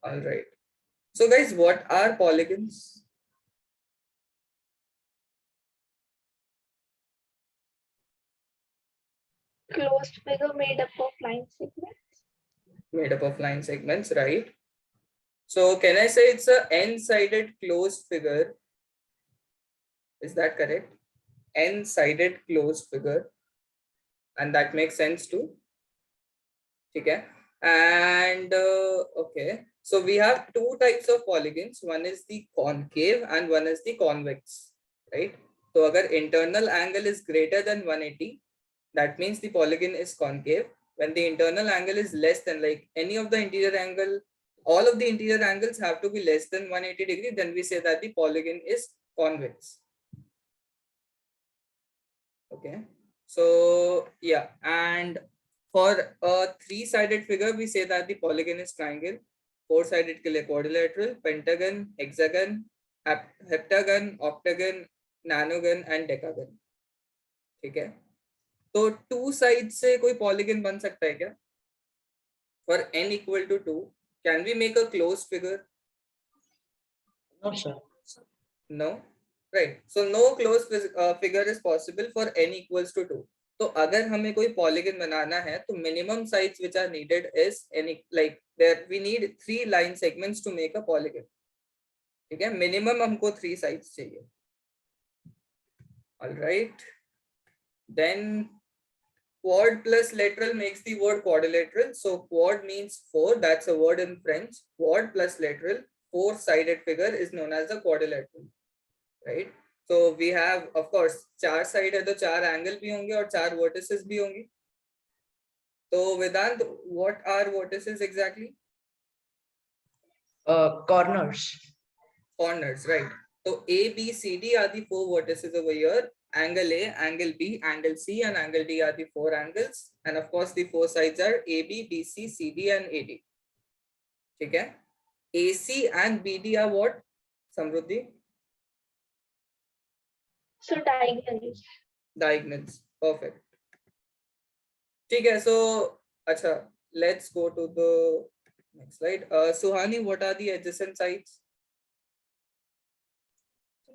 All right. So guys, what are polygons? Closed figure made up of line segments. Made up of line segments, right? So can I say it's a n-sided closed figure? Is that correct? N-sided closed figure, and that makes sense too. Okay. And okay, so we have two types of polygons. One is the concave and one is the convex, right? So agar internal angle is greater than 180, that means the polygon is concave. When the internal angle is less than, like any of the interior angle, all of the interior angles have to be less than 180 degree, then we say that the polygon is convex. Okay, so yeah, and for a three-sided figure, we say that the polygon is triangle. Four-sided के लिए quadrilateral, pentagon, hexagon, heptagon, octagon, nanogon and decagon. ठीक है, तो to side से कोई polygon बन सकता है क्या? For n equal to 2, can we make a closed figure? No, sir. No, right. So no closed figure is possible for n equals to 2. तो अगर हमें कोई पॉलीगन बनाना है तो minimum sides which are needed is any like there we need 3 line segments to make a polygon. ठीक है, minimum हमको 3 साइड्स चाहिए. Alright, then quad plus lateral makes the word quadrilateral. So quad means 4, that's a word in French. Quad plus lateral, 4-sided figure is known as a quadrilateral, right? So we have, of course, 4 side है तो 4 angle भी होंगे और 4 vertices भी होंगी. So Vedant, what are vertices exactly? Corners. Corners, right? So A, B, C, D are the 4 vertices over here. Angle A, angle B, angle C, and angle D are the 4 angles. And of course, the 4 sides are AB, BC, CD, and AD. Okay? AC and BD are what? Samruddhi? So diagonals. Diagonals. Perfect. Okay, so acha, let's go to the next slide. Suhani, what are the adjacent sides?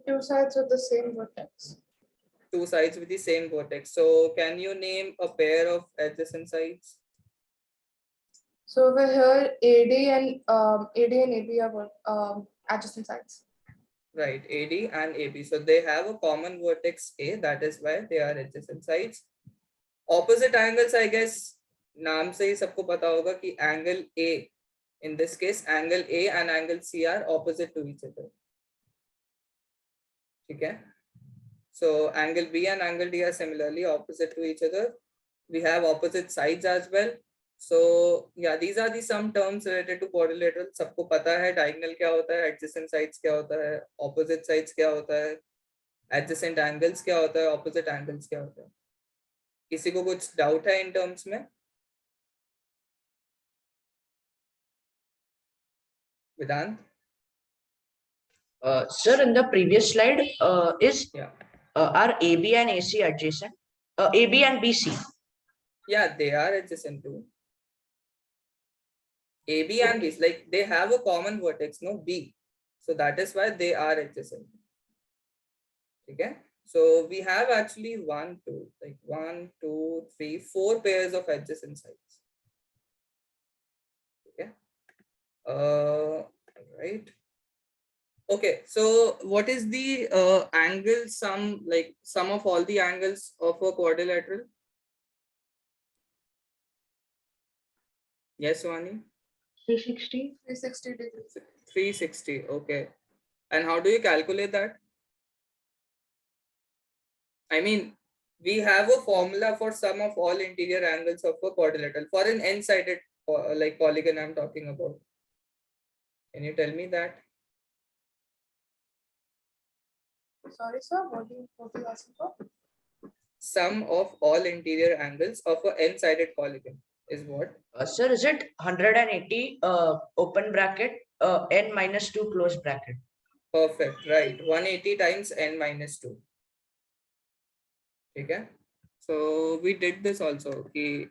Two sides with the same vertex. Two sides with the same vertex. So can you name a pair of adjacent sides? So over here, AD and AB are adjacent sides. Right, AD and AB. So they have a common vertex A, that is why they are adjacent sides. Opposite angles, I guess, नाम से ही सबको पता होगा कि angle A, in this case, angle A and angle C are opposite to each other. Okay. So angle B and angle D are similarly opposite to each other. We have opposite sides as well. So yeah, these are the some terms related to quadrilateral. सबको पता है diagonal क्या होता है, adjacent sides क्या होता है, opposite sides क्या होता है, adjacent angles क्या होता है, opposite angles क्या होता है. किसी को कुछ doubt है in terms में? Vedant? Sir, in the previous slide, Yeah. are AB and AC adjacent? AB and BC. Yeah, they are adjacent too. AB and B, like they have a common vertex, no B. So that is why they are adjacent. Okay. So we have actually 1, 2, 3, 4 pairs of adjacent sides. Okay. Right. Okay. So what is the angle sum, like sum of all the angles of a quadrilateral? Yes, Vani? 360. 360 degrees. 360. Okay. And how do you calculate that? I mean, we have a formula for sum of all interior angles of a quadrilateral for an n-sided like polygon I'm talking about. Can you tell me that? Sorry, sir. What are you asking for? Sum of all interior angles of a n-sided polygon is what? Sir, is it 180 open bracket n minus 2 close bracket? Perfect, right. 180 times n minus 2. Okay. So we did this also. Okay.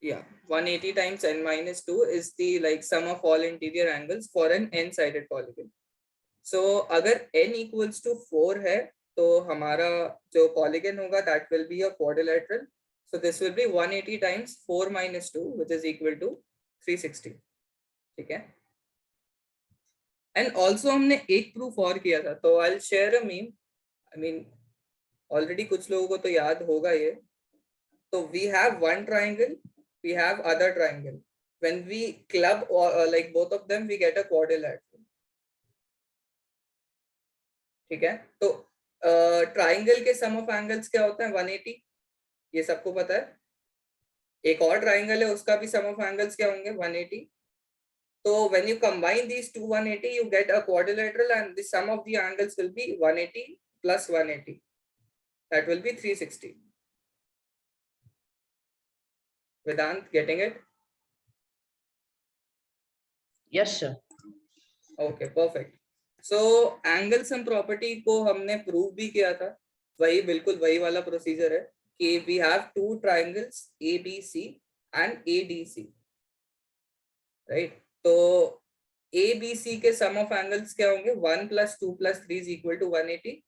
Yeah, 180 times n minus 2 is the like sum of all interior angles for an n-sided polygon. So अगर n equals to 4 है तो हमारा जो polygon होगा that will be a quadrilateral. So this will be 180 times 4 minus 2 which is equal to 360. ठीक है. And also हमने एक proof और किया था तो I'll share a meme. I mean already कुछ लोगों को तो याद होगा ये. So we have one triangle, we have other triangle. When we club like both of them, we get a quadrilateral. ठीक है. तो ट्राइंगल के सम ऑफ एंगल्स क्या होता है 180. ये सबको पता है. एक और ट्राइंगल है उसका भी सम ऑफ एंगल्स क्या होंगे 180. So when you combine these two 180, you get a quadrilateral, and the sum of the angles will be 180 plus 180. That will be 360. Vedant, getting it? Yes, sir. Okay, perfect. So angle sum property को हमने prove भी किया था. वही बिल्कुल वही वाला procedure है कि we have two triangles ABC and ADC, right? तो ABC के sum of angles क्या होंगे 1 plus 2 plus 3 is equal to 180.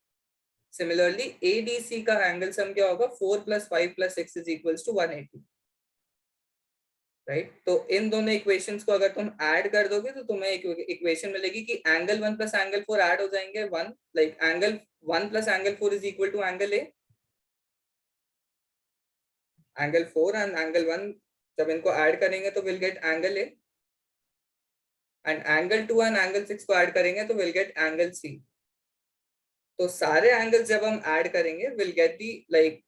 Similarly ADC का angle sum क्या होगा 4 plus 5 plus 6 is equals to 180. Right. तो इन दोनों इक्वेशंस को अगर तुम ऐड कर दोगे तो तुम्हें एक इक्वेशन मिलेगी कि एंगल 1 प्लस एंगल 4 ऐड हो जाएंगे 1 like angle 1 plus angle 4 is equal to angle A. Angle 4 and angle 1 जब इनको ऐड करेंगे तो will get angle A, and angle 2 and angle 6 को ऐड करेंगे तो विल गेट एंगल सी. तो सारे एंगल्स जब हम ऐड करेंगे will get the like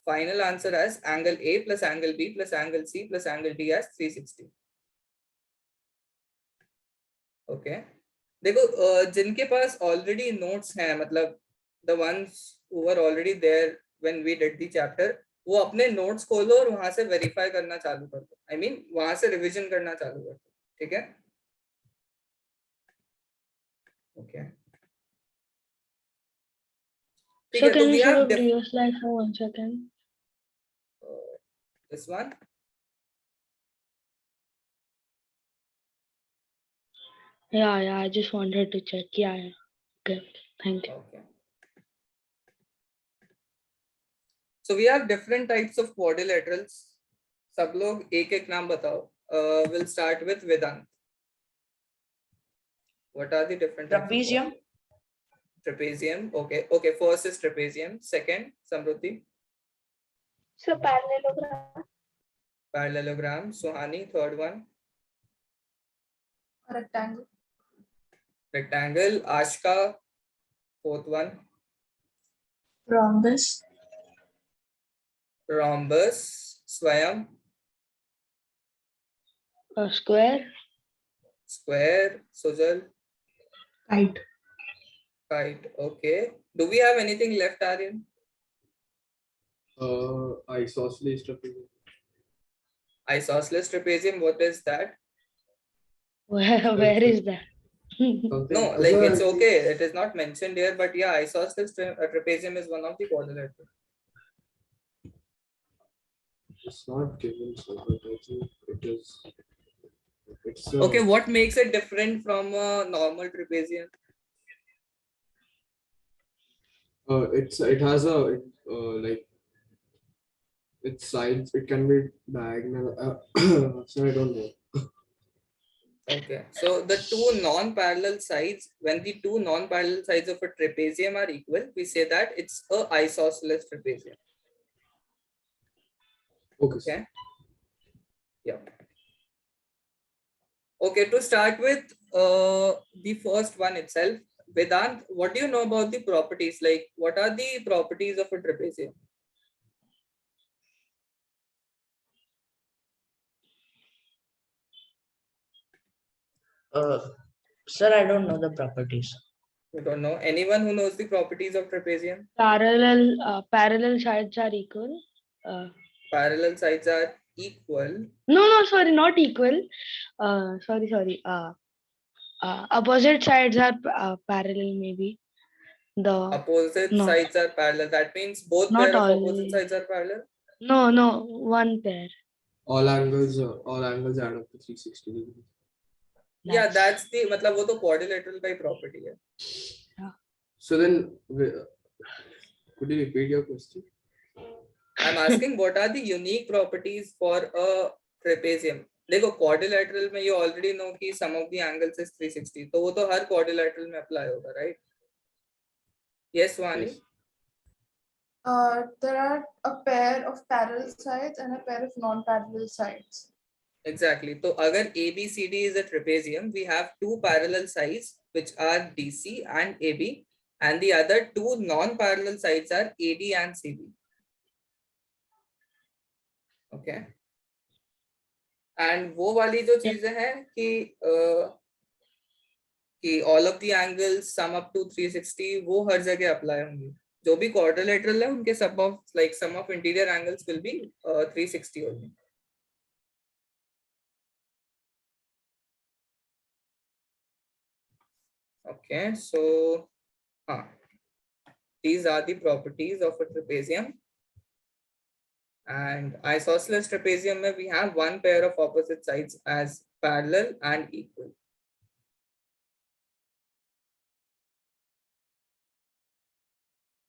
final answer as angle A plus angle B plus angle C plus angle D as 360. Okay. देखो जिनके पास already notes हैं मतलब the ones who were already there when we did the chapter, वो अपने notes खोलो और वहां से verify करना चालू कर दो. I mean वहां से revision करना चालू कर दो. ठीक है. Okay. ठीक So है. तो can we you show have the previous slide for 1 second? this one. Yeah, I just wanted to check. Yeah. Okay, thank you. Okay. So we have different types of quadrilaterals. सब लोग एक एक नाम बताओ. We'll start with Vedant. What are the different types of Trapezium. Trapezium. Okay. First is trapezium. Second, Samruddhi. So parallelogram. Parallelogram. Suhani. Third one, Rectangle. rectangle. Ashka. Fourth one, Rhombus. rhombus. Swayam. Square. Square. Sujal. Kite. Kite. Okay. Do we have anything left, Aryan? Isosceles trapezium. Isosceles trapezium. What is that? Where is that? No, like it's okay. It is not mentioned here, but yeah, isosceles trapezium is one of the quadrilaterals. It's not given, so but I think it is. It's Okay, what makes it different from a normal trapezium? it has a like its sides. It can be diagonal. So I don't know. Okay, so the two non-parallel sides, when the two non-parallel sides of a trapezium are equal, we say that it's a isosceles trapezium. Okay. Okay. Yeah. Okay, to start with the first one itself, Vedant, what do you know about the properties? Like, what are the properties of a trapezium? Sir, I don't know the properties. You don't know? Anyone who knows the properties of trapezium? Parallel sides are equal. Parallel sides are equal. No, sorry, not equal. Sorry. Opposite sides are parallel, maybe. The Opposite no. sides are parallel. That means both Not pair of always. opposite sides are parallel. No, one pair. all angles add up to 360 degrees. Yeah, Nice. that's the मतलब वो तो quadrilateral का ही property है. So then, could you repeat your question? I'm asking what are the unique properties for a trapezium? देखो quadrilateral में you already know कि sum of the angles is 360, तो वो तो हर quadrilateral में apply होगा, right? Yes, Vani. Yes. There are a pair of parallel sides and a pair of non-parallel sides. Exactly. So अगर ABCD is a trapezium, we have two parallel sides which are DC and AB, and the other two non-parallel sides are AD and CB. Okay. And वो वाली जो चीजें हैं कि all of the angles sum up to 360, वो हर जगह apply होंगी. जो भी quadrilateral है उनके sum of interior angles will be 360 only. Okay, so these are the properties of a trapezium. And isosceles trapezium mein we have one pair of opposite sides as parallel and equal.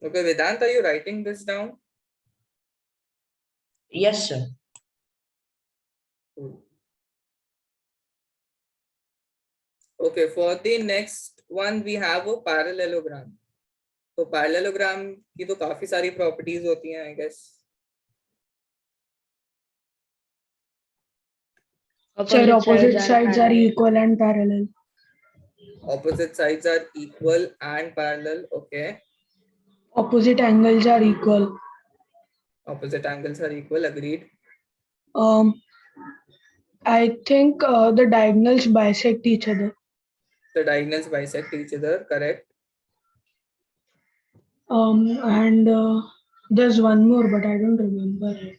Okay, Vedant, are you writing this down? Yes, sir. Cool. Okay, for the next one we have a parallelogram. तो parallelogram की तो काफी सारी properties होती हैं, I guess. Sir, opposite sides are equal and parallel. Opposite sides are equal and parallel. Okay. Opposite angles are equal. Opposite angles are equal. Agreed. I think the diagonals bisect each other. The diagonals bisect each other. Correct. And there's one more, but I don't remember it.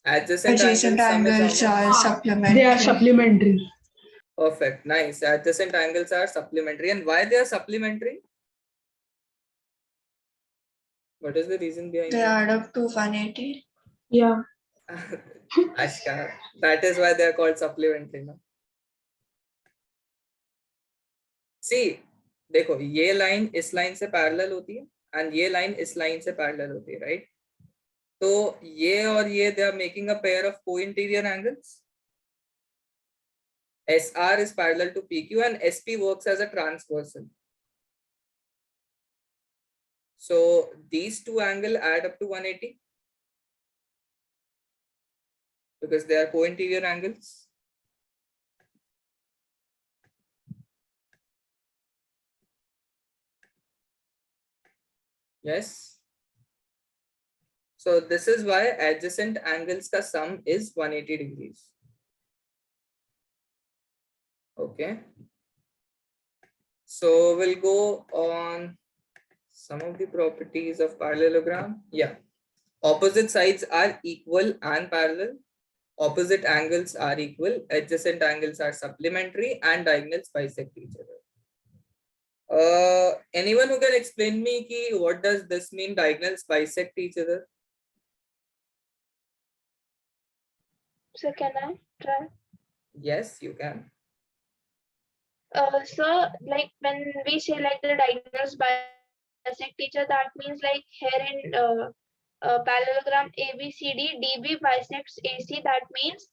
Adjacent angles are supplementary. They are supplementary. Perfect. Nice. Adjacent angles are supplementary. And why they are supplementary? What is the reason behind They it? add up to 180. Yeah. Ashka, that is why they are called supplementary. No? See, देखो ये line इस line से parallel होती है and ये line इस line से parallel होती है, right? तो ये और ये they are making a pair of co-interior angles. SR is parallel to PQ and SP works as a transversal. So these two angles add up to 180 because they are co-interior angles. Yes. So this is why adjacent angles ka sum is 180 degrees. Okay. So we'll go on some of the properties of parallelogram. Yeah. Opposite sides are equal and parallel. Opposite angles are equal. Adjacent angles are supplementary and diagonals bisect each other. Anyone who can explain me ki what does this mean? Diagonals bisect each other. So can I try? Yes, you can. So like when we say like the diagonals bisect each other, that means like here in parallelogram ABCD, DB bisects AC. That means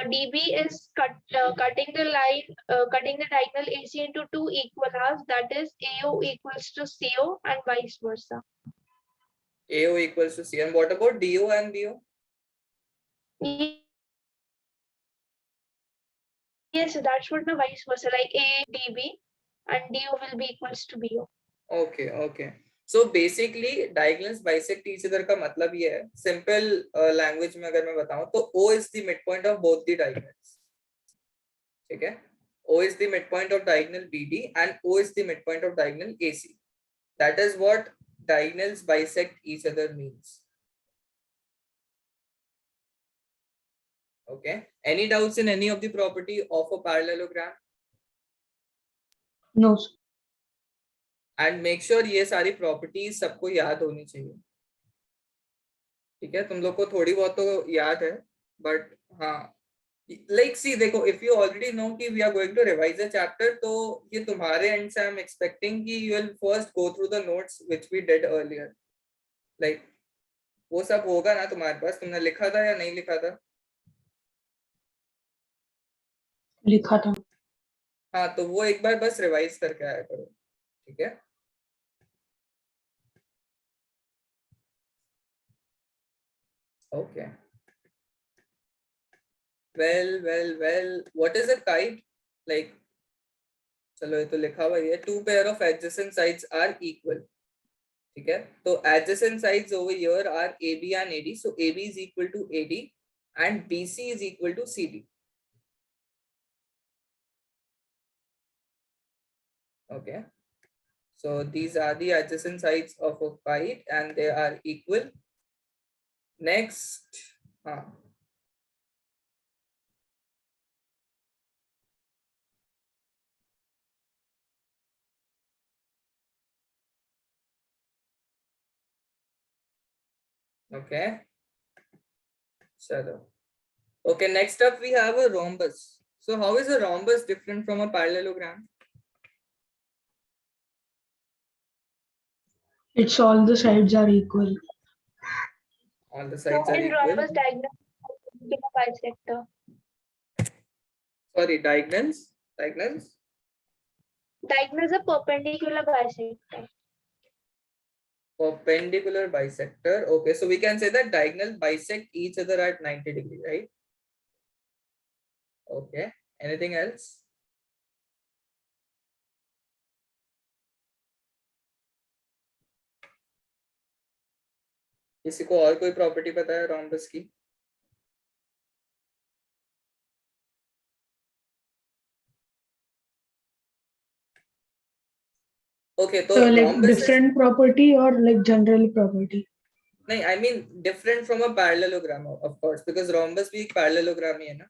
DB is cutting the line, cutting the diagonal AC into two equal halves. That is AO equals to CO and vice versa. AO equals to C. And what about DO and BO? Yes, so that should be vice versa, like A DB and DO will be equals to BO. Okay, okay. So basically diagonals bisect each other का मतलब ये है, simple language में अगर मैं बताऊं तो O is the midpoint of both the diagonals. ठीक है? O is the midpoint of diagonal BD and O is the midpoint of diagonal AC. That is what diagonals bisect each other means. Okay. Any doubts in any of the property of a parallelogram? No, sir. And make sure ये सारी properties सबको याद होनी चाहिए. ठीक है, तुम लोग को थोड़ी बहुत तो याद है, but हाँ, like see देखो, if you already know कि we are going to revise a chapter, तो ये तुम्हारे end से I'm expecting कि you will first go through the notes which we did earlier. Like वो सब होगा ना तुम्हारे पास, तुमने लिखा था या नहीं लिखा था? लिखा था. हाँ, तो वो एक बार बस रिवाइज करके आया करो, ठीक है? Okay. Well, what is a kite? Like, चलो ये तो लिखा हुआ ही है, 2 pair of adjacent sides are equal. ठीक है, तो adjacent sides over here are AB and AD, so AB is equal to AD and BC is equal to CD. Okay, so these are the adjacent sides of a kite and they are equal. Next, okay, chalo. Okay, next up we have a rhombus. So how is a rhombus different from a parallelogram? It's all the sides are equal. All the So sides are in equal. rhombus diagonal in a bisector. Sorry, diagonals. Diagonals are perpendicular bisector. Perpendicular bisector. Okay, so we can say that diagonals bisect each other at 90 degrees, right? Okay. Anything else? किसी को और कोई property पता है rhombus की? Okay, तो So like rhombus is, different property or like general property? नहीं, I mean different from a parallelogram, of course, because rhombus भी एक parallelogram ही है ना,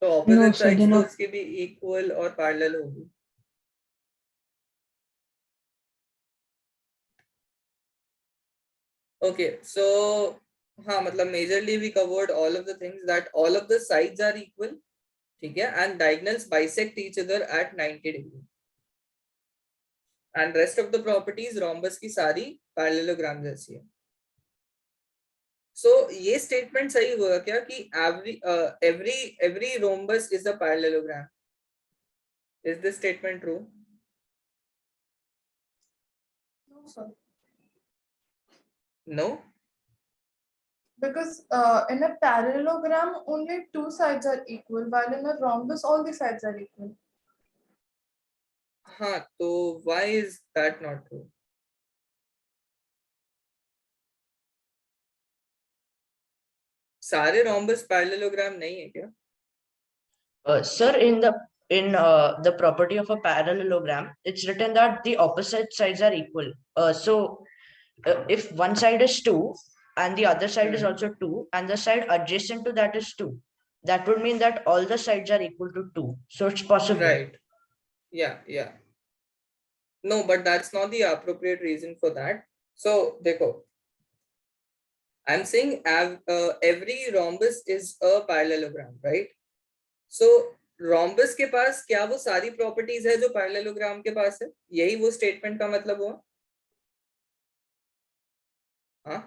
तो No, opposite so sides they're तो not. उसकी भी equal और parallel होगी. Okay, so हाँ, मतलब majorly we covered all of the things, that all of the sides are equal, ठीक है, and diagonals bisect each other at 90 degrees. And rest of the properties rhombus की सारी parallelogram जैसी है. So ये statement सही हुआ क्या कि every rhombus is a parallelogram? Is this statement true? No, sir. No. Because in a parallelogram, only two sides are equal, while in a rhombus, all the sides are equal. हाँ, तो why is that not true? सारे rhombus parallelogram नहीं है क्या? Sir, in the property of a parallelogram, it's written that the opposite sides are equal. If one side is 2 and the other side is also 2 and the side adjacent to that is 2, that would mean that all the sides are equal to 2. So it's possible. Right. Yeah. No, but that's not the appropriate reason for that. So देखो, I'm saying every rhombus is a parallelogram, right? So rhombus के पास क्या वो सारी properties है जो parallelogram के पास है? यही वो statement का मतलब हुआ? हाँ?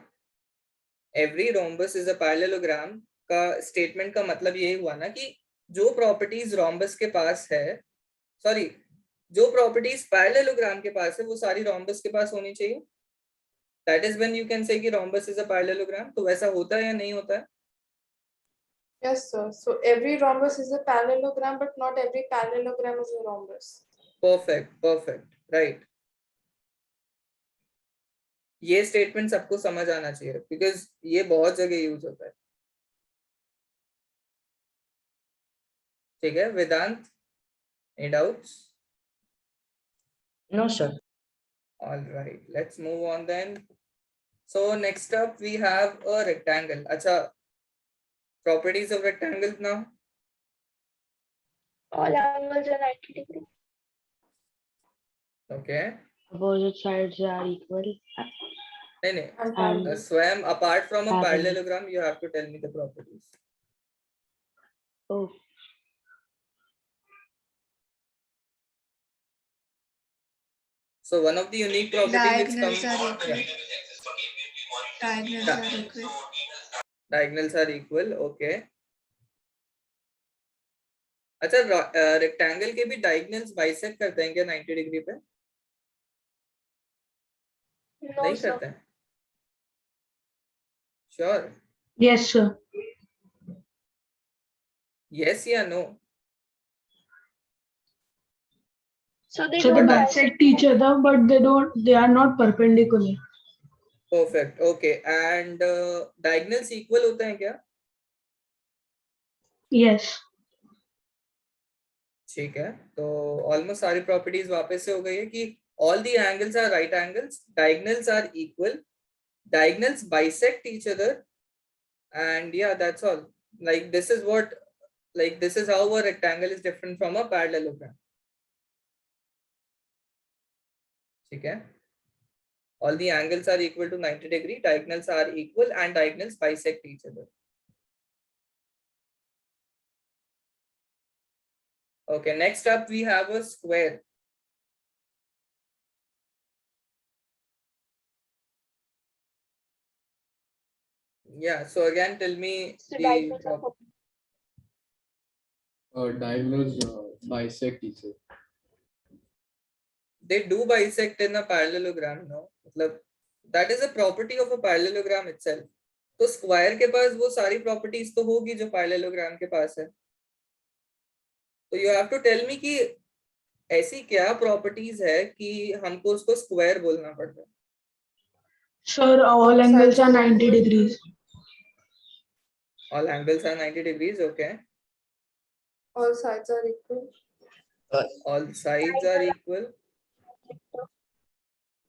Every rhombus is a parallelogram का statement का मतलब यही हुआ ना कि जो properties rhombus के पास है, sorry, जो properties parallelogram के पास है वो सारी rhombus के पास होनी चाहिए. That is when you can say कि rhombus is a parallelogram. तो वैसा होता है या नहीं होता है? Yes, sir. So every rhombus is a parallelogram, but not every parallelogram is a rhombus. Perfect, right. ये स्टेटमेंट सबको समझ आना चाहिए बिकॉज ये बहुत जगह यूज होता है. ठीक है वेदांत, any doubts? No, sir. All right, let's move on then. So next up we have a rectangle. अच्छा, properties of rectangles now. All angles are 90 degrees. Okay. Opposite sides are equal. नहीं And And Swam, apart from a Parallel. parallelogram you have to tell me the properties. Oh, So one of the unique property which Diagonals comes, are equal. yeah, Diagonals Yeah. are equal. diagonals are equal. Okay. अच्छा, rectangle के भी diagonals bisect करते हैं क्या 90 degree पे? No, नहीं sir. करते हैं? श्योर? Yes, sir. यस या no? So they So they don't bisect each other, but they are not perpendicular. Perfect. Okay. And diagonals equal होते हैं क्या? Yes. ठीक है, तो ऑलमोस्ट सारी प्रॉपर्टीज वापस से हो गई है कि all the angles are right angles, diagonals are equal, diagonals bisect each other, and yeah, that's all. Like this is what, like this is how a rectangle is different from a parallelogram. ठीक है, all the angles are equal to 90 degree, diagonals are equal, and diagonals bisect each other. Okay, next up we have a square. Yeah, so again tell me So the diagonals are Diagonals bisect each other. They do bisect in a parallelogram, no? मतलब that is a property of a parallelogram itself. तो square के पास वो सारी properties तो होगी जो parallelogram के पास है. तो you have to tell me कि ऐसी क्या प्रॉपर्टीज है कि हमको उसको स्क्वायर बोलना पड़ता है. Sir, all angles are 90 degrees. All angles are 90 degrees, okay. All sides are equal. All sides are equal.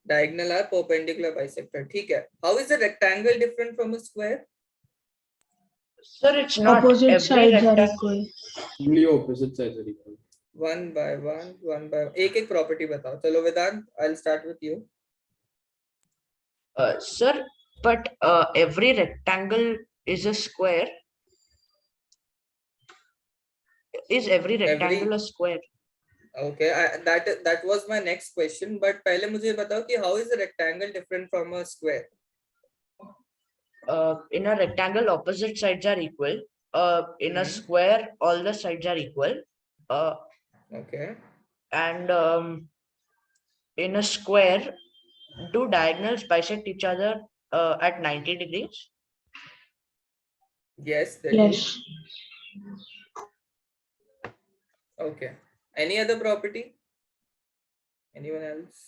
Diagonal are perpendicular bisector. ठीक है. How is a rectangle different from a square? Sir, it's not Opposite every sides are rectangle. equal. Only opposite sides are equal. One by one. एक property बताओ. चलो वेदांत, I'll start with you. Sir, but every rectangle is a square. Is every rectangle a square? Okay, that was my next question. But पहले मुझे बताओ कि how is a rectangle different from a square? In a rectangle, opposite sides are equal. In a Mhm. square, all the sides are equal. Okay. And in a square, do diagonals bisect each other at 90 degrees? Yes, they Yes. do. Okay. Any other property? Anyone else?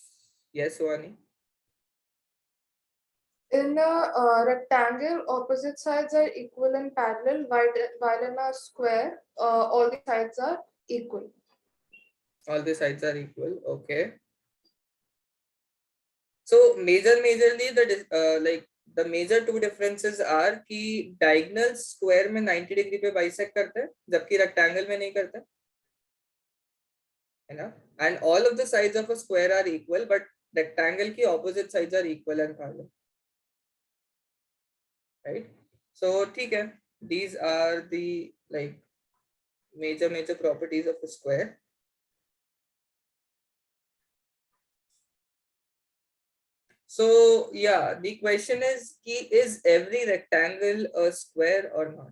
Yes, Wani. In a rectangle, opposite sides are equal and parallel, while in a square, all the sides are equal. All the sides are equal. Okay. So majorly the major two differences are कि diagonals square में 90 degree पे bisect करते हैं जबकि rectangle में नहीं करते, है ना? And all of the sides of a square are equal, but rectangle की opposite sides are equal and parallel. Right? So ठीक है. These are the like major properties of a square. So yeah, the question is every rectangle a square or not?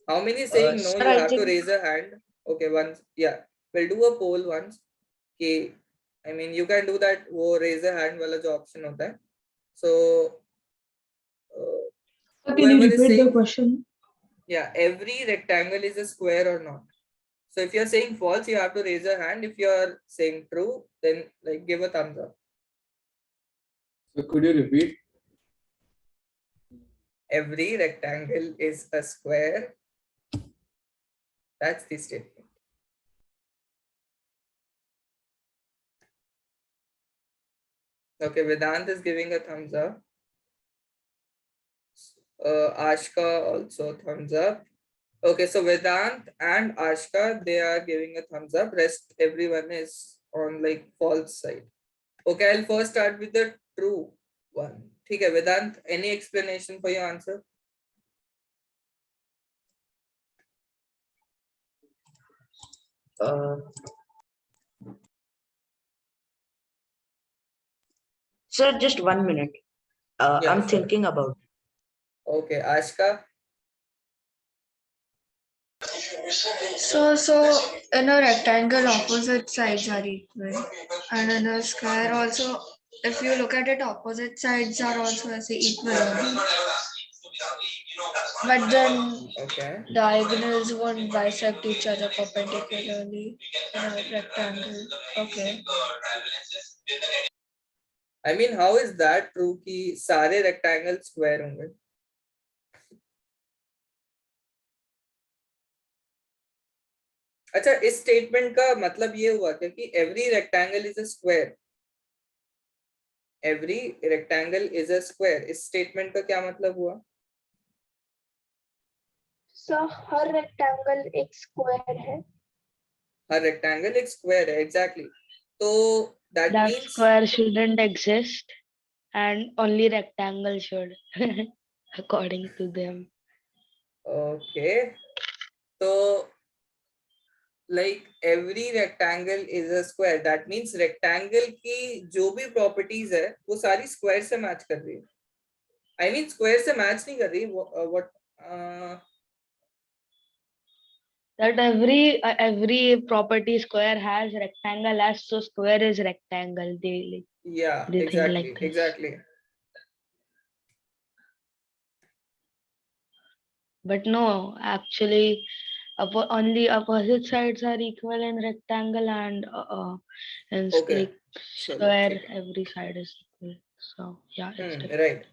How many saying no? Sir, You I have to think- raise a hand. Okay, once. Yeah, we'll do a poll once. Okay, I mean you can do that. वो raise a hand वाला जो option होता है. So Can you whoever is repeat the saying question? yeah, every rectangle is a square or not? So if you're saying false, you have to raise a hand. If you're saying true, then like give a thumbs up. So could you repeat? Every rectangle is a square. That's the statement. Okay, Vedant is giving a thumbs up. Ashka also thumbs up. Okay, so Vedant and Ashka, they are giving a thumbs up. Rest everyone is on like false side. Okay, I'll first start with the true one. ठीक है वेदांत, any explanation for your answer? Sir, just 1 minute. Yeah, I'm sure. thinking about it. Okay, Ashka. So in a rectangle, opposite sides are equal, and in a square also, if you look at it, opposite sides are also as equal only. But then Okay. diagonals won't bisect each other perpendicularly in a rectangle. Okay. I mean, how is that true कि सारे rectangle square होंगे? अच्छा, इस statement का मतलब ये हुआ क्या कि every rectangle is a square? Every rectangle is a square. इस स्टेटमेंट का क्या मतलब हुआ? So हर rectangle एक square है. हर rectangle एक square है, exactly. तो that That means square shouldn't exist and only rectangle should, according to them. okay. So like every rectangle is a square. That means rectangle की जो भी properties है वो सारी square से match कर रही है. I mean square से match नहीं कर रही. What That every property square has rectangle as, so square is rectangle. yeah, They think like exactly, this. exactly. But no, actually, only opposite sides are equal in rectangle, and in Okay. like square, every side is equal. So yeah, it's different. Right.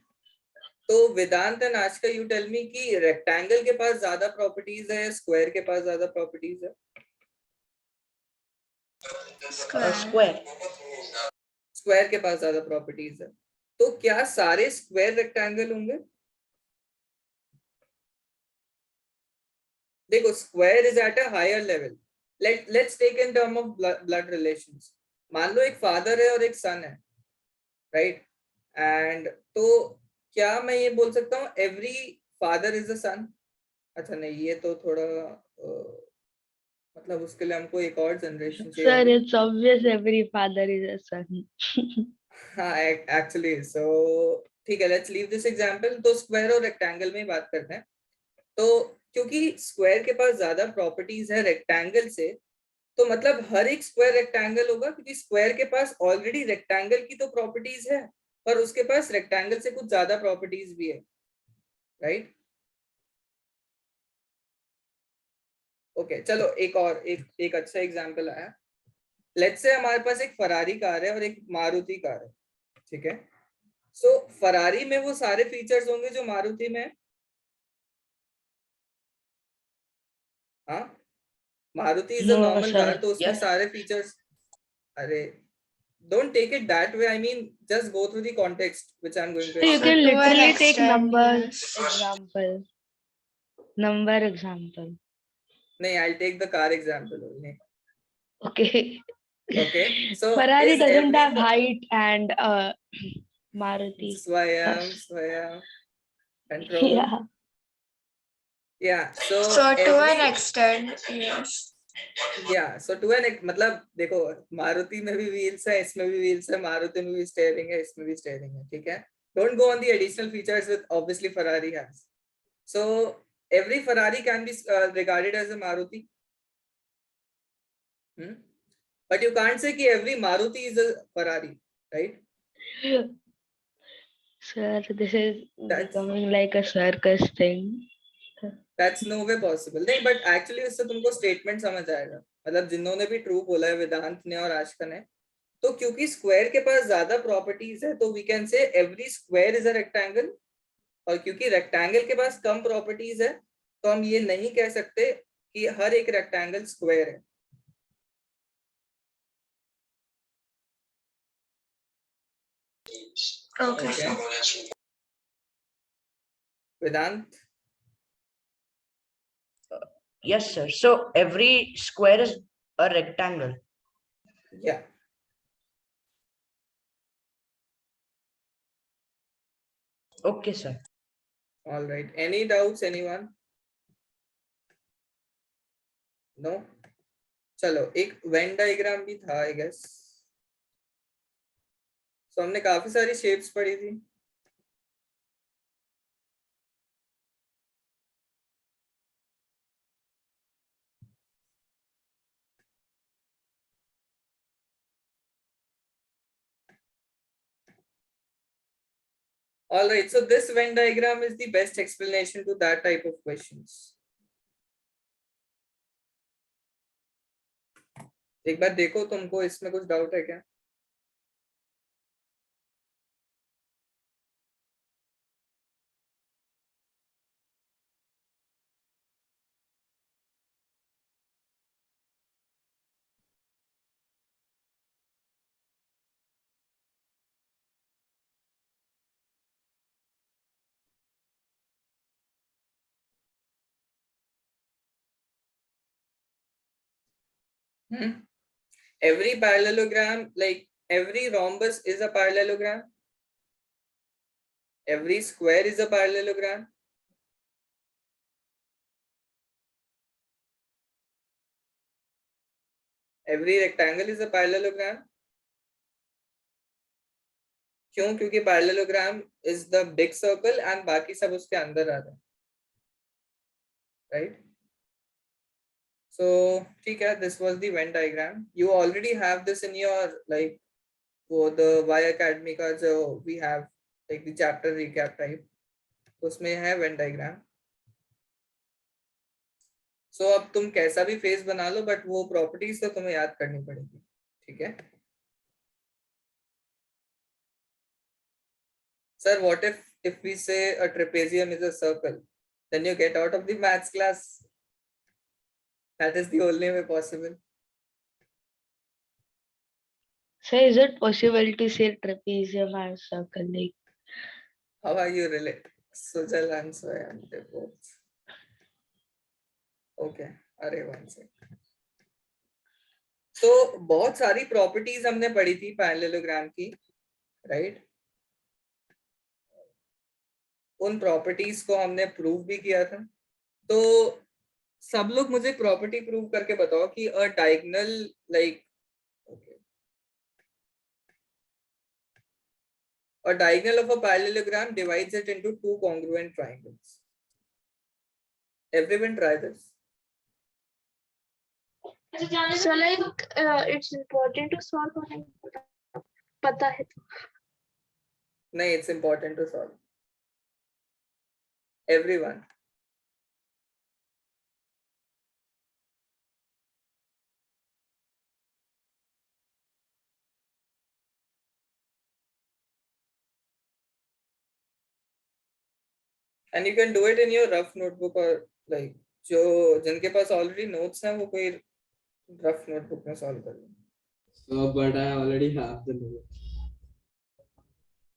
तो वेदांत and आज का you tell me कि rectangle के पास ज्यादा properties है या square के पास ज्यादा प्रॉपर्टीज है? Square. स्क्वायर के पास ज्यादा प्रॉपर्टीज है. तो क्या सारे स्क्वायर रेक्टेंगल होंगे? देखो, square is at a higher level. Let's take in term of blood relations. मान लो एक फादर है और एक सन है, राइट? एंड तो क्या मैं ये बोल सकता हूँ एवरी फादर इज अ सन? अच्छा नहीं, ये तो थोड़ा मतलब उसके लिए हमको एक और जनरेशन चाहिए Sir, होगी. it's obvious every father is a son. हाँ एक्चुअली. सो ठीक है, लेट्स लीव दिस एग्जांपल. तो स्क्वायर और रेक्टेंगल में बात करते हैं. तो क्योंकि स्क्वायर के पास ज्यादा प्रॉपर्टीज है रेक्टेंगल से, तो मतलब हर एक स्क्वायर रेक्टेंगल होगा क्योंकि स्क्वायर के पास ऑलरेडी रेक्टेंगल की तो प्रॉपर्टीज है, पर उसके पास रेक्टेंगल से कुछ ज्यादा प्रॉपर्टीज भी है, राइट? ओके, चलो एक अच्छा एग्जांपल आया. लेट्स से हमारे पास एक फरारी कार है और एक मारुति कार है, ठीक है? सो फरारी में वो सारे फीचर्स होंगे जो मारुति में है. हाँ, Maruti is a No, normal sir. Car, तो उसमें Yes. सारे फीचर्स. अरे don't take it that way. I mean, just go through the context which I'm going to So you explain. can To an literally take extent, number yes. example. Number example. No, I'll take the car example only. Okay. Okay, so Ferrari is doesn't every have height and Maruti. Swayam has. control. Yeah. Yeah, so So to an every extent, yes. yeah, so to an मतलब देखो, मारुति में भी wheels है, इसमें भी wheels है, मारुति में भी स्टीयरिंग है, इसमें भी स्टीयरिंग है, ठीक है? Don't go on the additional features which obviously Ferrari has. So every Ferrari can be regarded as a Maruti. But you can't say कि every Maruti is a Ferrari, right? Sir, this is That's becoming like a circus thing. that's no way possible. नहीं, but actually उससे तुमको statement समझ आएगा. मतलब जिन्होंने भी true बोला है, वेदांत ने और आशका ने, तो क्योंकि स्क्वायर के पास ज्यादा प्रॉपर्टीज है तो we can say every square is a rectangle. और क्योंकि रेक्टेंगल के पास कम प्रॉपर्टीज है तो हम ये नहीं कह सकते कि हर एक रेक्टेंगल स्क्वायर है. Okay. Vedanta? Yes, sir. So every square is a rectangle. Yeah. Okay, sir. All right. Any doubts, anyone? No? चलो एक वेन डायग्राम भी था आई गेस. सो हमने काफी सारी शेप्स पढ़ी थी. All right, so this Venn diagram is the best explanation to that type of questions. एक बार देखो तुमको इसमें कुछ डाउट है क्या? Every parallelogram, like every rhombus is a parallelogram. Every square is a parallelogram. Every rectangle is a parallelogram. क्यों? क्योंकि parallelogram is the big circle and बाकी सब उसके अंदर आ रहे हैं, right? So ठीक है, this was the Venn diagram. You already have this in your like वो the Y Academy का जो we have like the chapter recap type, उसमें है Venn diagram. So अब तुम कैसा भी फेस बना लो बट वो प्रॉपर्टीज तो तुम्हें याद करनी पड़ेगी, ठीक है? Sir, what if we say a trapezium is a circle? Then you get out of the maths class. That is the only way possible. So is it possible to say trapezium as circle? Like, How are you relate? Sujal and Swayam, they both. Okay, अरे one second. So बहुत सारी properties हमने पढ़ी थी parallelogram की, right? उन properties को हमने प्रूव भी किया था. तो सब लोग मुझे प्रॉपर्टी प्रूव करके बताओ कि अ diagonal like a diagonal of a parallelogram divides it into two congruent triangles. Everyone try this. So like it's important to solve or नहीं पता है तो. नहीं, it's important to solve. Everyone. And you can do it in your rough notebook or like जो जिनके पास already notes हैं वो कोई rough notebook में solve कर लो. So, but I already have the note.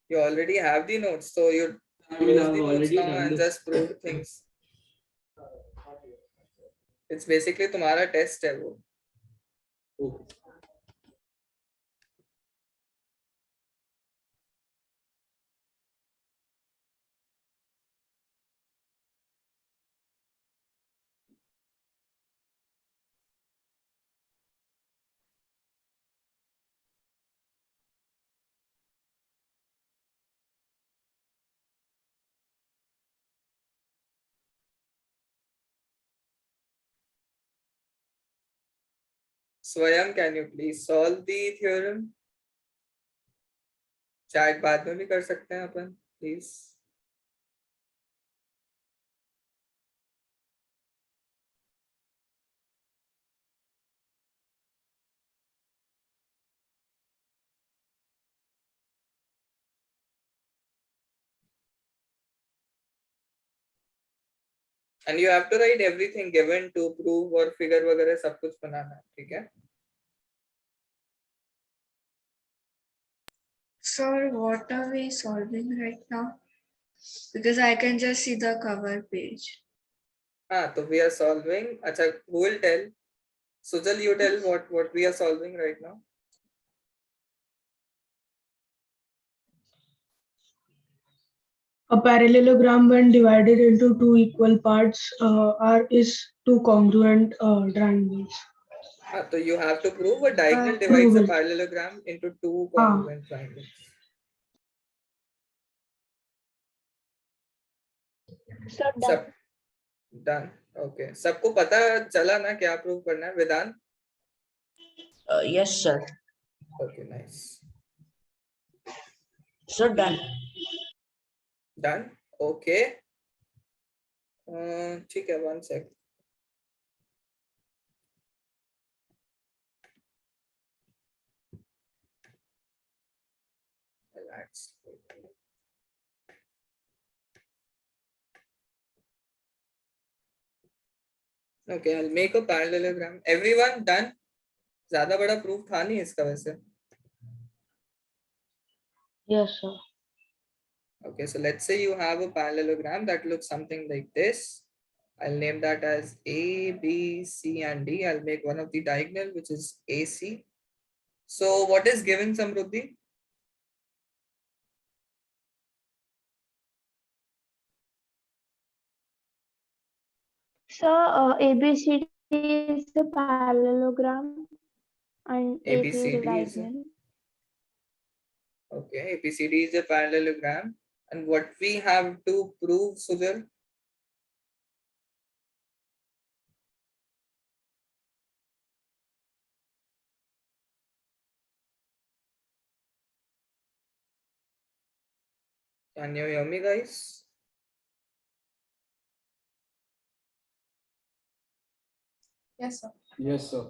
You already have the notes, so you I mean, close I've the notes already now done and this. just prove things. It's basically तुम्हारा test है वो. Okay. Swayam, can you please solve the theorem? Chat बाद में भी कर सकते हैं अपन, please. And you have to write everything given to prove और figure वगैरह सब कुछ बनाना है, ठीक है? Sir, what are we solving right now? Because I can just see the cover page. हाँ, तो we are solving. अच्छा, who will tell? Sujal, you tell what we are solving right now. a parallelogram when divided into two equal parts is two congruent triangles. So you have to prove a diagonal Prove divides a it. parallelogram into two Ah. congruent triangles. So done. सब done. Okay, सबको पता चला ना क्या prove करना है वेदांत? Yes, sir. Okay, nice. So done. Done. Okay, ठीक है, 1 sec. Relax. Okay, I'll make a parallelogram. Everyone done? ज्यादा बड़ा प्रूफ था नहीं इसका वैसे. Yes, sir. Okay, so let's say you have a parallelogram that looks something like this. I'll name that as A, B, C, and D. I'll make one of the diagonal, which is AC. So what is given, Samruddhi? So ABCD is the parallelogram and AC is the ABCD is diagonal. okay. ABCD is a parallelogram, and what we have to prove, Sujal? Can you hear me, guys? Yes, sir. Yes, sir.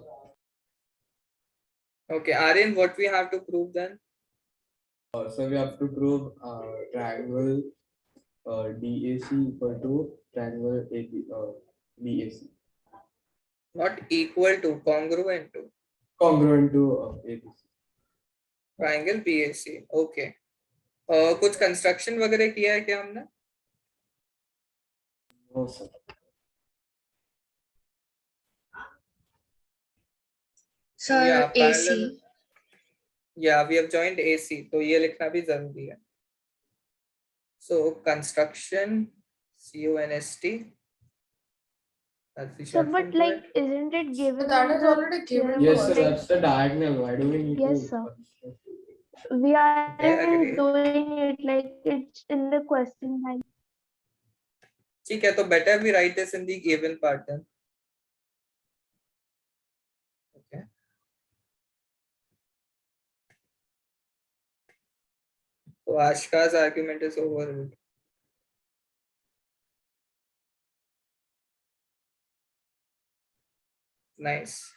Okay, Aryan, what we have to prove then? So we have to prove triangle DAC equal to triangle BAC. Not equal to, congruent to. Congruent to ABC. Triangle BAC. Okay. कुछ construction वगैरह किया है क्या हमने? No, sir. Sir, Yeah, AC. parallel. Yeah, we have joined AC, तो ये लिखना भी जरूरी है. So construction, CONST. That's the So short but form for like it. isn't it given? That in is the already given. theorem Yes, or sir. like That's the diagonal. Why do we need Yes, to? sir. we are Okay, agree. doing it like it's in the question bank. ठीक है, तो better we write this in the given part then. Okay. So Ashka's argument is overruled. Nice.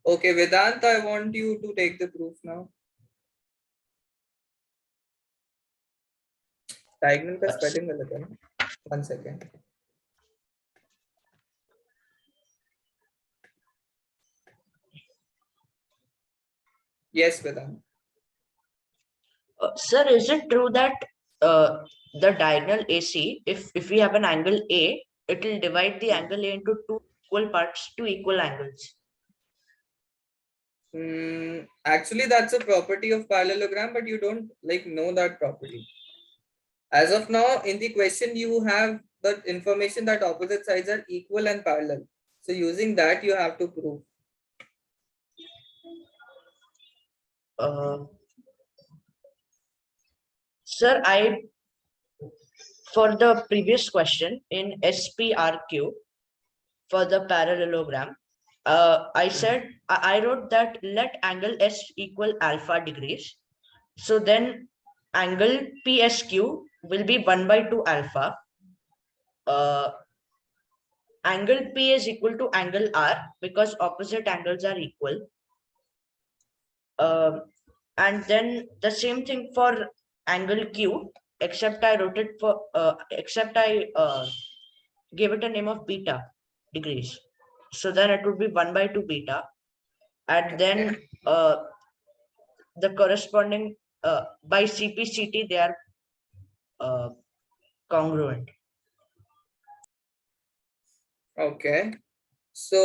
Okay, Vedant, I want you to take the proof now. Diagonal का spelling गलत है ना? 1 second. Yes, Vedant. Sir, is it true that the diagonal AC, if we have an angle A, it will divide the angle A into two equal parts, two equal angles? Actually, that's a property of parallelogram, but you don't like know that property. As of now, in the question, you have the information that opposite sides are equal and parallel. So using that, you have to prove. Sir, for the previous question in SPRQ, for the parallelogram, I wrote that let angle S equal alpha degrees. So then angle PSQ will be 1/2 alpha. Angle P is equal to angle R because opposite angles are equal. And then the same thing for angle Q, except I wrote it for except I gave it a name of beta degrees. So then it would be 1/2 beta, and then the corresponding by CPCT they are congruent. Okay. So,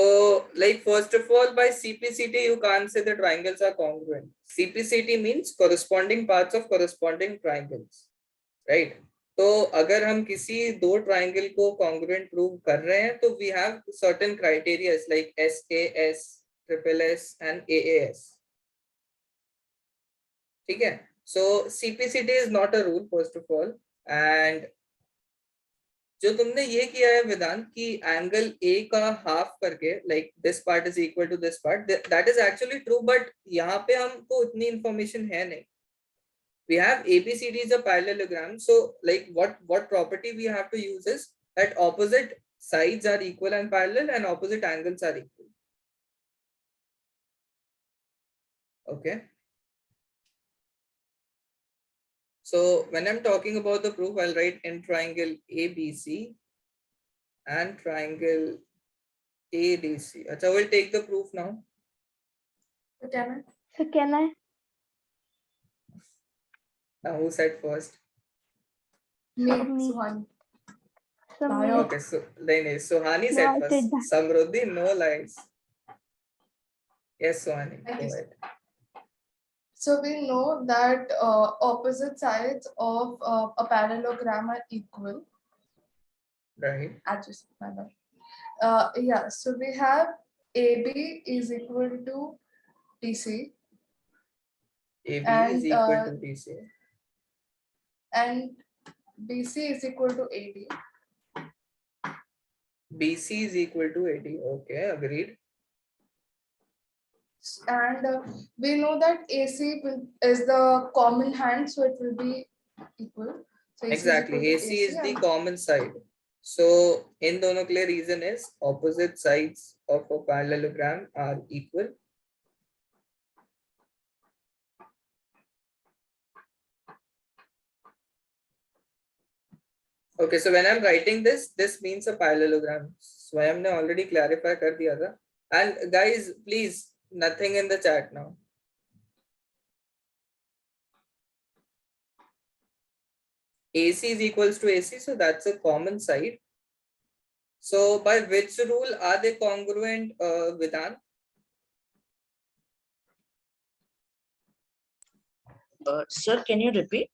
like, first of all, by CPCT, you can't say the triangles are congruent. CPCT means corresponding parts of corresponding triangles, right? तो अगर हम किसी दो triangle को congruent prove कर रहे हैं तो we have certain criteria like SAS, SSS and AAS. ठीक है. So CPCT is not a rule first of all. And जो तुमने ये किया है वेदांत कि एंगल ए का हाफ करके like this part is equal to this part, that is actually true, but यहाँ पे हमको उतनी इंफॉर्मेशन है नहीं. We have ABCD is a parallelogram, so like what property we have to use is that opposite sides are equal and parallel and opposite angles are equal. Okay. So when I'm talking about the proof, I'll write in triangle ABC and triangle ADC. Acha, we'll take the proof now. So can I? Now who said first? Me. Suhani. So me. Okay, so Suhani No, said I first. said that. Samruddhi, no lies. Yes, Suhani, Thank go you, sir. ahead. So we know that opposite sides of a parallelogram are equal. Right. Adjust my bad. Yeah, so we have AB is equal to DC AB is And, equal to DC. and BC is equal to AD. BC is equal to AD. Okay, agreed. And we know that AC is the common hand, so it will be equal. So AC is Exactly. equal to AC is the and- common side. So in दोनों के लिए reason is opposite sides of a parallelogram are equal. Okay, so when I'm writing this means a parallelogram. Swayam ने already clarify कर दिया था. And guys, please, nothing in the chat now. AC is equals to AC, so that's a common side. So by which rule are they congruent, Vedant? Sir, can you repeat?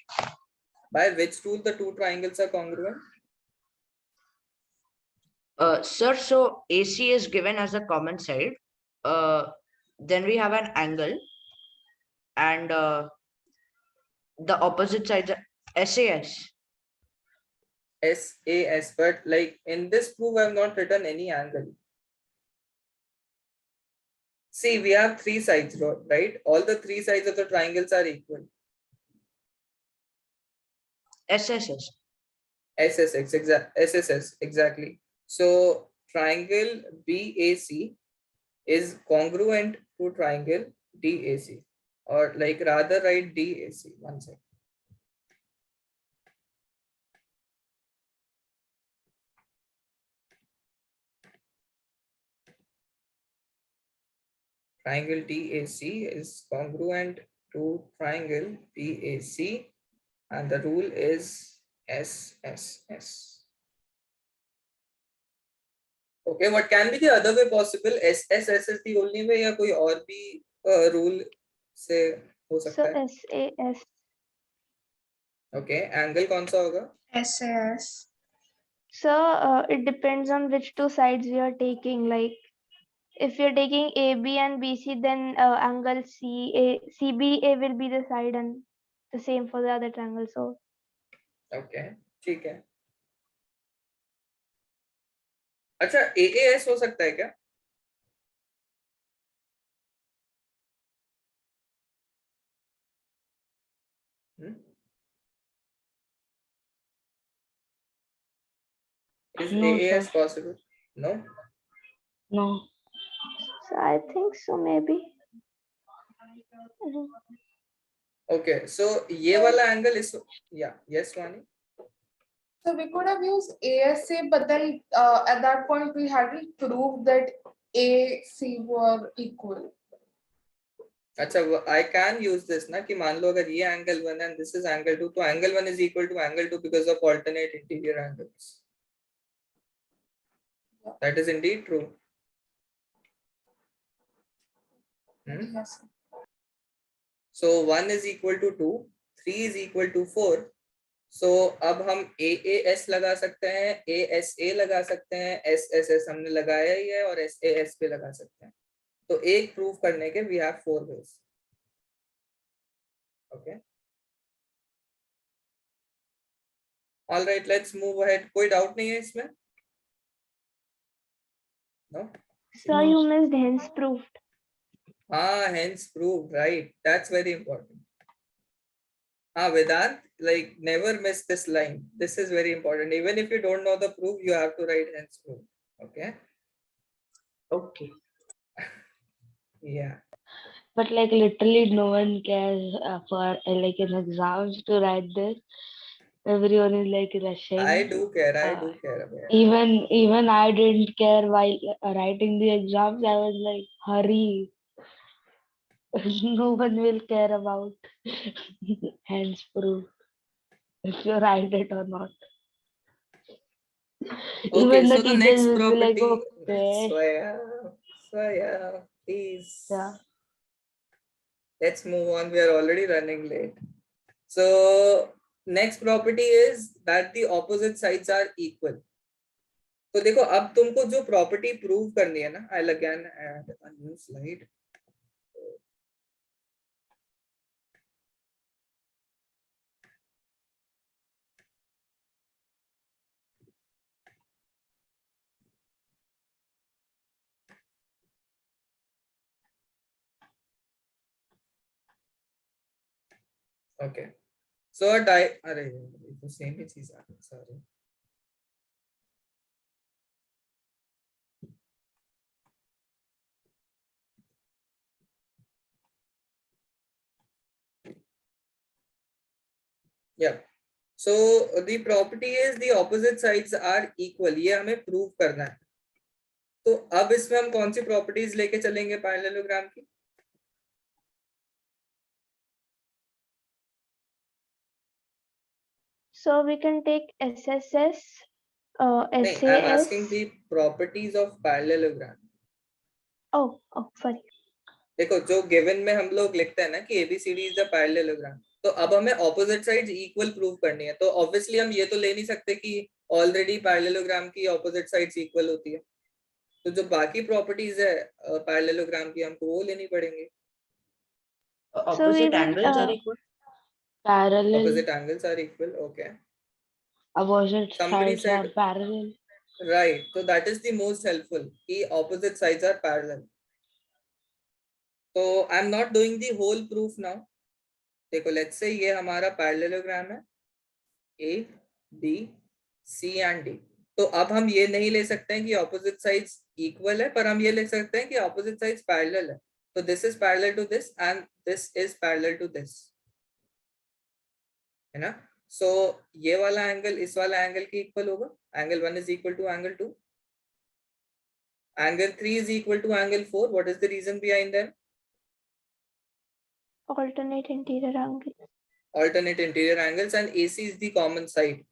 By which rule the two triangles are congruent? Sir, so AC is given as a common side. Then we have an angle, and the opposite sides are SAS. SAS, but like in this proof, I have not written any angle. See, we have three sides, right? All the three sides of the triangles are equal. SSS. SSS, exactly. So triangle BAC is congruent to triangle DAC, or like rather write DAC. One second. Triangle DAC is congruent to triangle BAC, and the rule is SSS. Okay, what can be the other way possible? SSS is the only way, या कोई और भी rule से हो So सकता है? SAS. Okay, angle कौन सा होगा? SAS. So it depends on which two sides you are taking. Like if you're taking AB and BC, then angle CBA will be the side, and the same for the other triangle. So Okay, ठीक है. अच्छा, AAS हो सकता है क्या? Is No, AAS sir. possible? No. No. so I think so maybe. Mhm. Okay, so ये वाला angle is, yeah, yes, Vani. So we could have used ASA, but then at that point we hadn't proved that AC were equal. अच्छा, I can use this ना कि मान लो अगर ये angle 1 and this is angle 2, तो angle 1 is equal to angle 2 because of alternate interior angles. That is indeed true. Yes. So 1 is equal to 2, 3 is equal to 4. सो अब हम AAS लगा सकते हैं, ASA लगा सकते हैं, SSS हमने लगाया ही है और SAS पे लगा सकते हैं. तो एक प्रूफ करने के we have 4 ways. Okay, all right, let's move ahead. कोई डाउट नहीं है इसमें? No? Sir, you missed hence proved. हाँ, hence proved, right? That's very important. Vedant, like never miss this line. This is very important. Even if you don't know the proof, you have to write hence proved. Okay? Okay. Yeah. But like literally no one cares for like in exams to write this. Everyone is like rushing. I do care. I do care about it. Even I didn't care while writing the exams. I was like, hurry. No one will care about hence proof if you write it or not. Okay, Even so the the teachers next will be like, property. okay. Swaya, please. Yeah. Let's move on. We are already running late. So next property is that the opposite sides are equal. तो देखो अब तुमको जो property prove करनी है ना, I'll again add a new slide. Okay. So अरे तो सेम ही चीज आ गई, sorry. Yeah. So the property is the opposite sides are equal. ये हमें प्रूव करना है. तो अब इसमें हम कौन सी प्रॉपर्टीज लेके चलेंगे पैरेललोग्राम की? So we can take SSS, नहीं, I am asking SAS. the properties of parallelogram. Oh, sorry. देखो जो गिवन में हम लोग लिखते हैं ना कि ABCD इज द पैरेललोग्राम, तो अब हमें ऑपोजिट साइड्स इक्वल प्रूव करनी है. तो ऑब्वियसली हम ये तो ले नहीं सकते कि ऑलरेडी पैरेललोग्राम की ऑपोजिट साइड्स इक्वल होती है. तो जो बाकी प्रॉपर्टीज है पैरेललोग्राम की हमको वो लेनी पड़ेंगी. Opposite angles are equal. Parallel. Opposite angles are equal. Okay. Opposite Somebody sides are said parallel. right. So that is the most helpful. कि opposite sides are parallel. So I'm not doing the whole proof now. देखो let's say ये हमारा parallelogram है A, B, C and D. तो अब हम ये नहीं ले सकते हैं कि ऑपोजिट साइड्स इक्वल है, पर हम ये ले सकते हैं कि ऑपोजिट साइड्स पैरेलल है. तो this is parallel to this and this is parallel to this, है ना. सो ये वाला एंगल इस वाला एंगल के इक्वल होगा. Angle 1 is equal to angle 2. Angle 3 is equal to angle 4. What is the reason behind them? Alternate interior angle. Alternate interior angles and AC is the common side.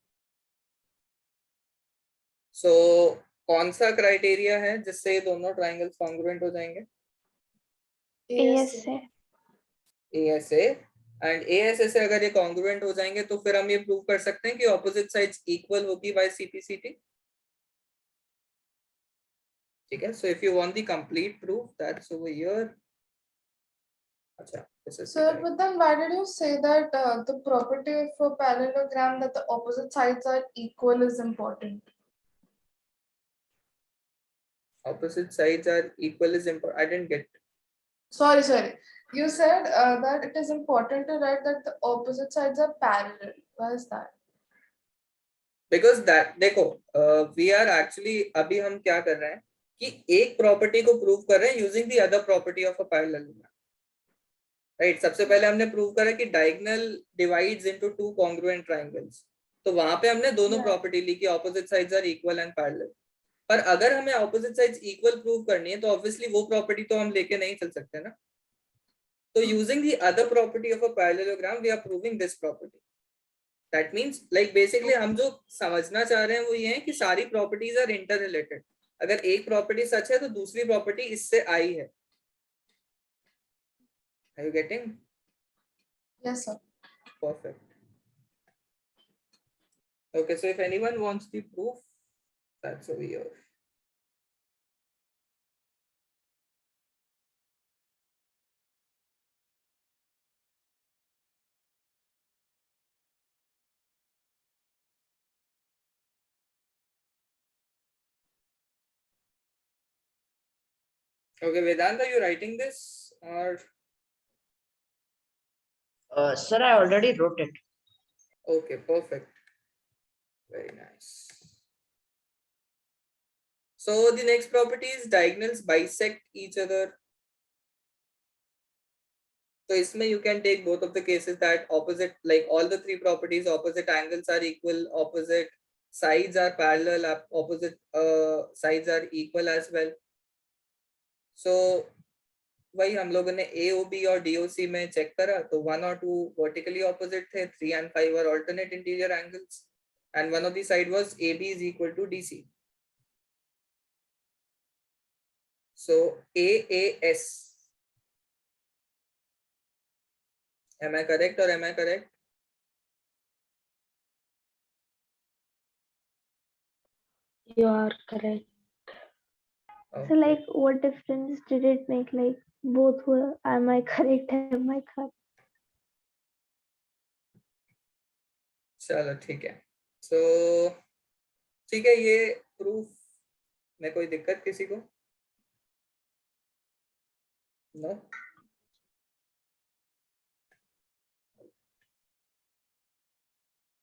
So कौन सा criteria है जिससे ये दोनों triangles congruent हो जाएंगे? ASA. ASA and ASA से अगर ये कॉन्ग्रुएंट हो जाएंगे तो फिर हम ये प्रूव कर सकते हैं कि ऑपोजिट साइड्स इक्वल होगी बाय CPCT. ठीक है. So if you want the complete proof that's over here. अच्छा, this is Sir, but then why did you say that the property of a parallelogram that the opposite sides are equal is important? opposite sides are equal is important. I didn't get. Sorry. You said that it is important to write that the opposite sides are parallel. Why is that? Because that देखो we are actually अभी हम क्या कर रहे हैं कि एक property को प्रूव कर रहे हैं using the other property of a parallelogram. Right. सबसे पहले हमने प्रूव करा कि diagonal divides into two congruent triangles. तो वहां पे हमने दोनों प्रॉपर्टी ली कि opposite sides are equal and parallel. पर अगर हमें ऑपोजिट साइड्स इक्वल प्रूव करनी है तो ऑब्वियसली वो प्रॉपर्टी तो हम लेके नहीं चल सकते ना. तो using the other property of a parallelogram we are proving this property. That means like basically हम जो समझना चाह रहे हैं वो ये है कि सारी प्रॉपर्टीज आर इंटर रिलेटेड. अगर एक प्रॉपर्टी सच है तो दूसरी प्रॉपर्टी इससे आई है. Are you getting? Yes, sir. Perfect. Okay, so if anyone wants the proof, that's over here. Okay, Vedanta, you writing this or? Sir, I already wrote it. Okay, perfect. Very nice. So the next property is diagonals bisect each other. So isme you can take both of the cases that opposite, like all the three properties, opposite angles are equal, opposite sides are parallel, opposite sides are equal as well. So वही हम लोगों ने AOB और DOC में check करा तो 1 और 2 vertically opposite थे, 3 and 5 were alternate interior angles and one of the side was AB is equal to DC. So AAS. Am I correct or am I correct? You are correct. Okay. So like what difference did it make? Like both were, am I correct? Am I correct? चलो ठीक है. So ठीक है, ये proof में कोई दिक्कत किसी को? No.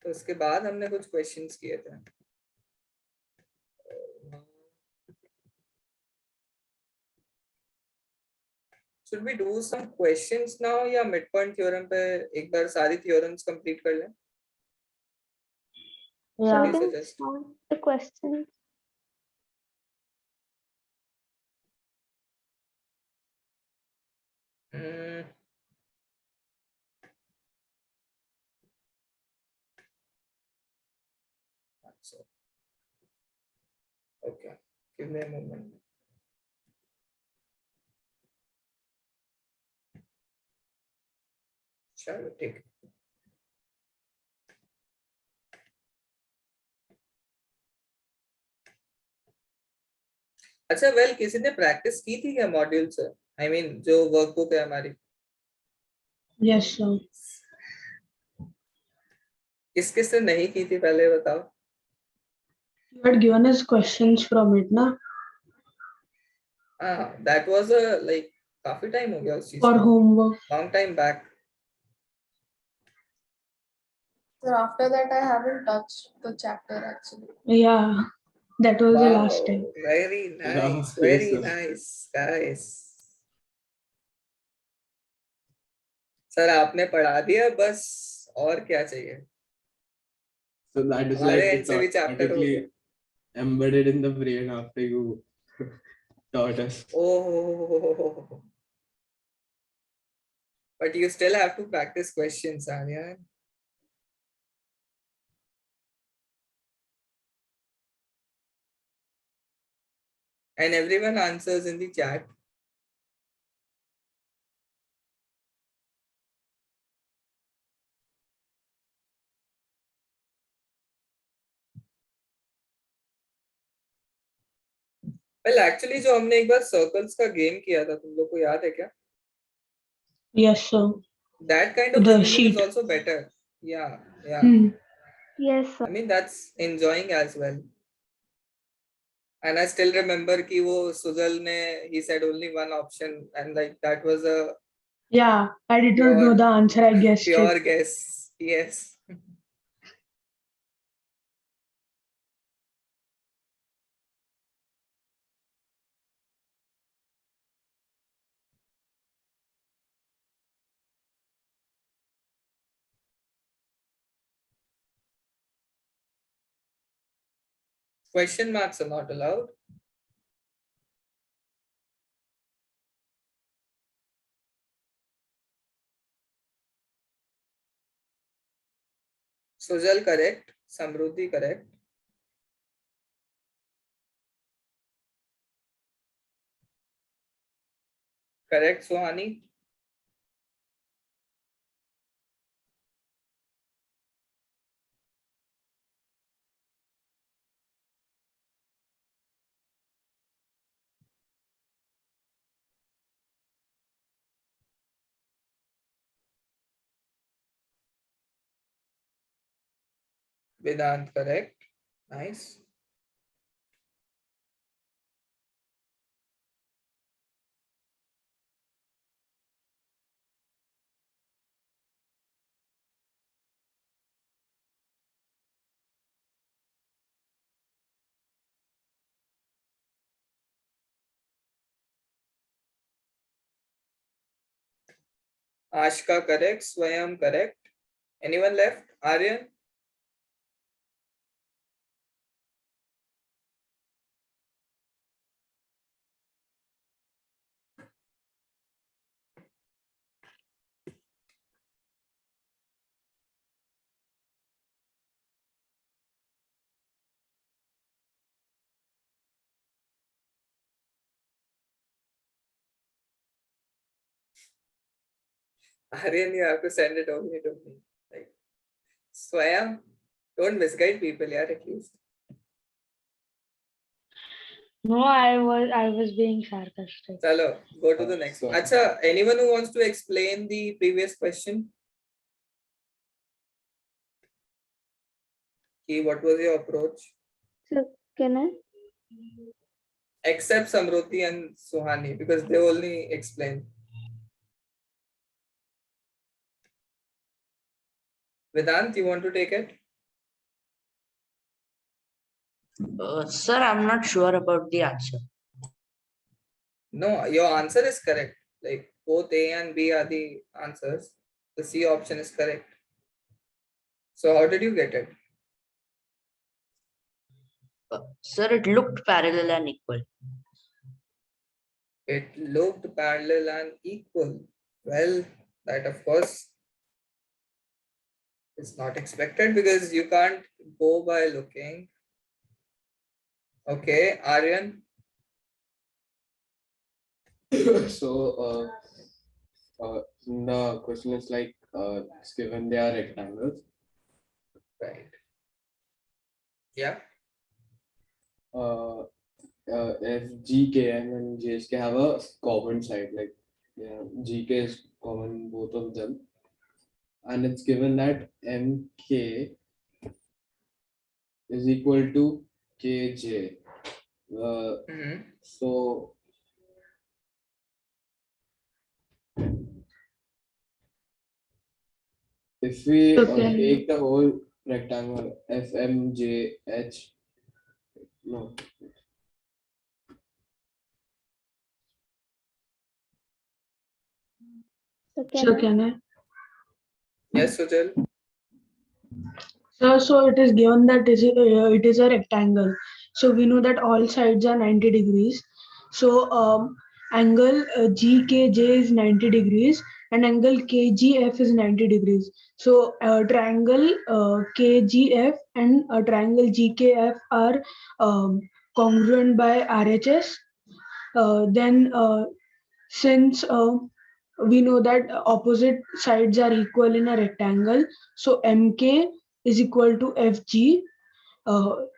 तो उसके बाद हमने कुछ क्वेश्चंस किए थे. Should we do some questions now या midpoint theorem पे एक बार सारी theorems complete कर लें? So Yeah. we Please can suggest. start the questions. Hmm. So, okay, give me a moment. चलो ठीक है. अच्छा वेल किसी ने प्रैक्टिस की थी क्या मॉड्यूल से? आई मीन जो वर्कबुक है हमारी. Yes, sir. किस किस ने नहीं की थी पहले बताओ. You had given us questions from it, na? हाँ, that was a like काफी टाइम हो गया उस चीज For को. homework. Long time back. So after that, I haven't touched the chapter actually. Yeah, that was the last Wow, time. very Yeah, nice, yes, very sir. nice, guys. Sir आपने पढ़ा दिया बस, और क्या चाहिए? So that is हमारे like end it's से भी chapter हो गया. automatically embedded in the brain after you taught us. Oh, but you still have to practice questions, Anya. And everyone answers in the chat. Well, actually जो हमने एक बार circles का game किया था, तुम लोग को याद है क्या? Yes, sir. That kind of The revision sheet. is also better. Yeah, yeah. Hmm. Yes, sir. I mean that's enjoying as well. And I still remember कि वो सुजल ने he said only one option and like that was a Yeah, I did not know Pure- the answer. I guessed it. pure guess. Yes. Question marks are not allowed. Sujal correct. Samruddhi correct. Correct, Sohani. Vedant, correct. Nice. Ashka, correct. Swayam, correct. Anyone left? Aryan? Aryan, you have to send it only to me. Like, Swayam, don't misguide people, yeah, at least. No, I was being sarcastic. Chalo, go to the next. Sorry. Acha, anyone who wants to explain the previous question? Ki, what was your approach? So can I? Except Samruti and Suhani, because they only explain. Vedant, you want to take it? Sir, I'm not sure about the answer. No, your answer is correct. Like both A and B are the answers. The C option is correct. So how did you get it? Sir, it looked parallel and equal. It looked parallel and equal. Well, that of course is not expected because you can't go by looking. Okay, Aryan. So the question is like it's given they are rectangles. Right. Yeah. If GK and JSK have a common side, like yeah, GK is common both of them, and it's given that MK is equal to KJ. Mhm. So if we Okay. take the whole rectangle FMJH, no, So can So I? can I? Yes, Sujal. So it is given that it is a rectangle. So we know that all sides are 90 degrees. So angle GKJ is 90 degrees and angle KGF is 90 degrees. So triangle KGF and triangle GKF are congruent by RHS. Then since we know that opposite sides are equal in a rectangle, so MK is equal to FG,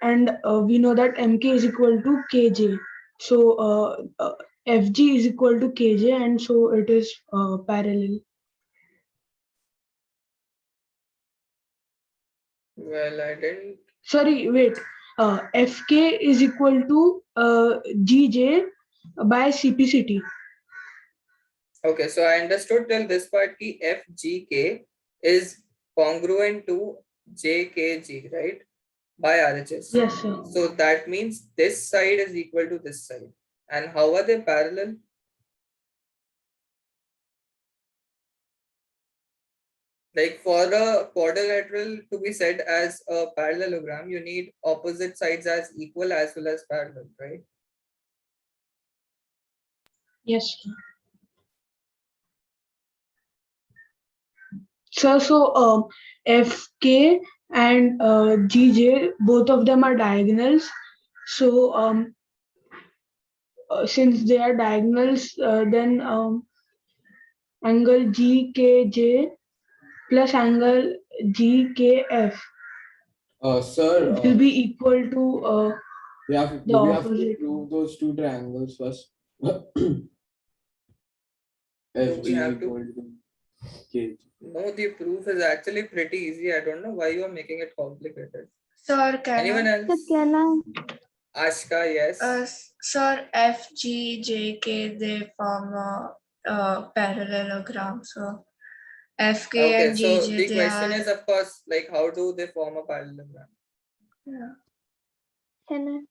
and we know that MK is equal to KJ. So FG is equal to KJ, and so it is parallel. Well, I didn't. Sorry, wait. FK is equal to GJ by CPCT. Okay, so I understood till this part ki FGK is congruent to JKG, right? By RHS. Yes, sir. So that means this side is equal to this side. And how are they parallel? Like for a quadrilateral to be said as a parallelogram, you need opposite sides as equal as well as parallel, right? Yes, sir. So FK and GJ, both of them are diagonals. So since they are diagonals, then angle GKJ plus angle GKF sir, will be equal to we have the do we have to opposite. prove those two triangles first? Do FG we is have to? equal to kg. No, the proof is actually pretty easy. I don't know why you are making it complicated. Sir, can Anyone I? else? So can I? Ashka, yes. Sir, F, G, J, K, they form a parallelogram. So F, K, Okay, and so G, J, the they question are. is, of course, like how do they form a parallelogram? Yeah. Can I?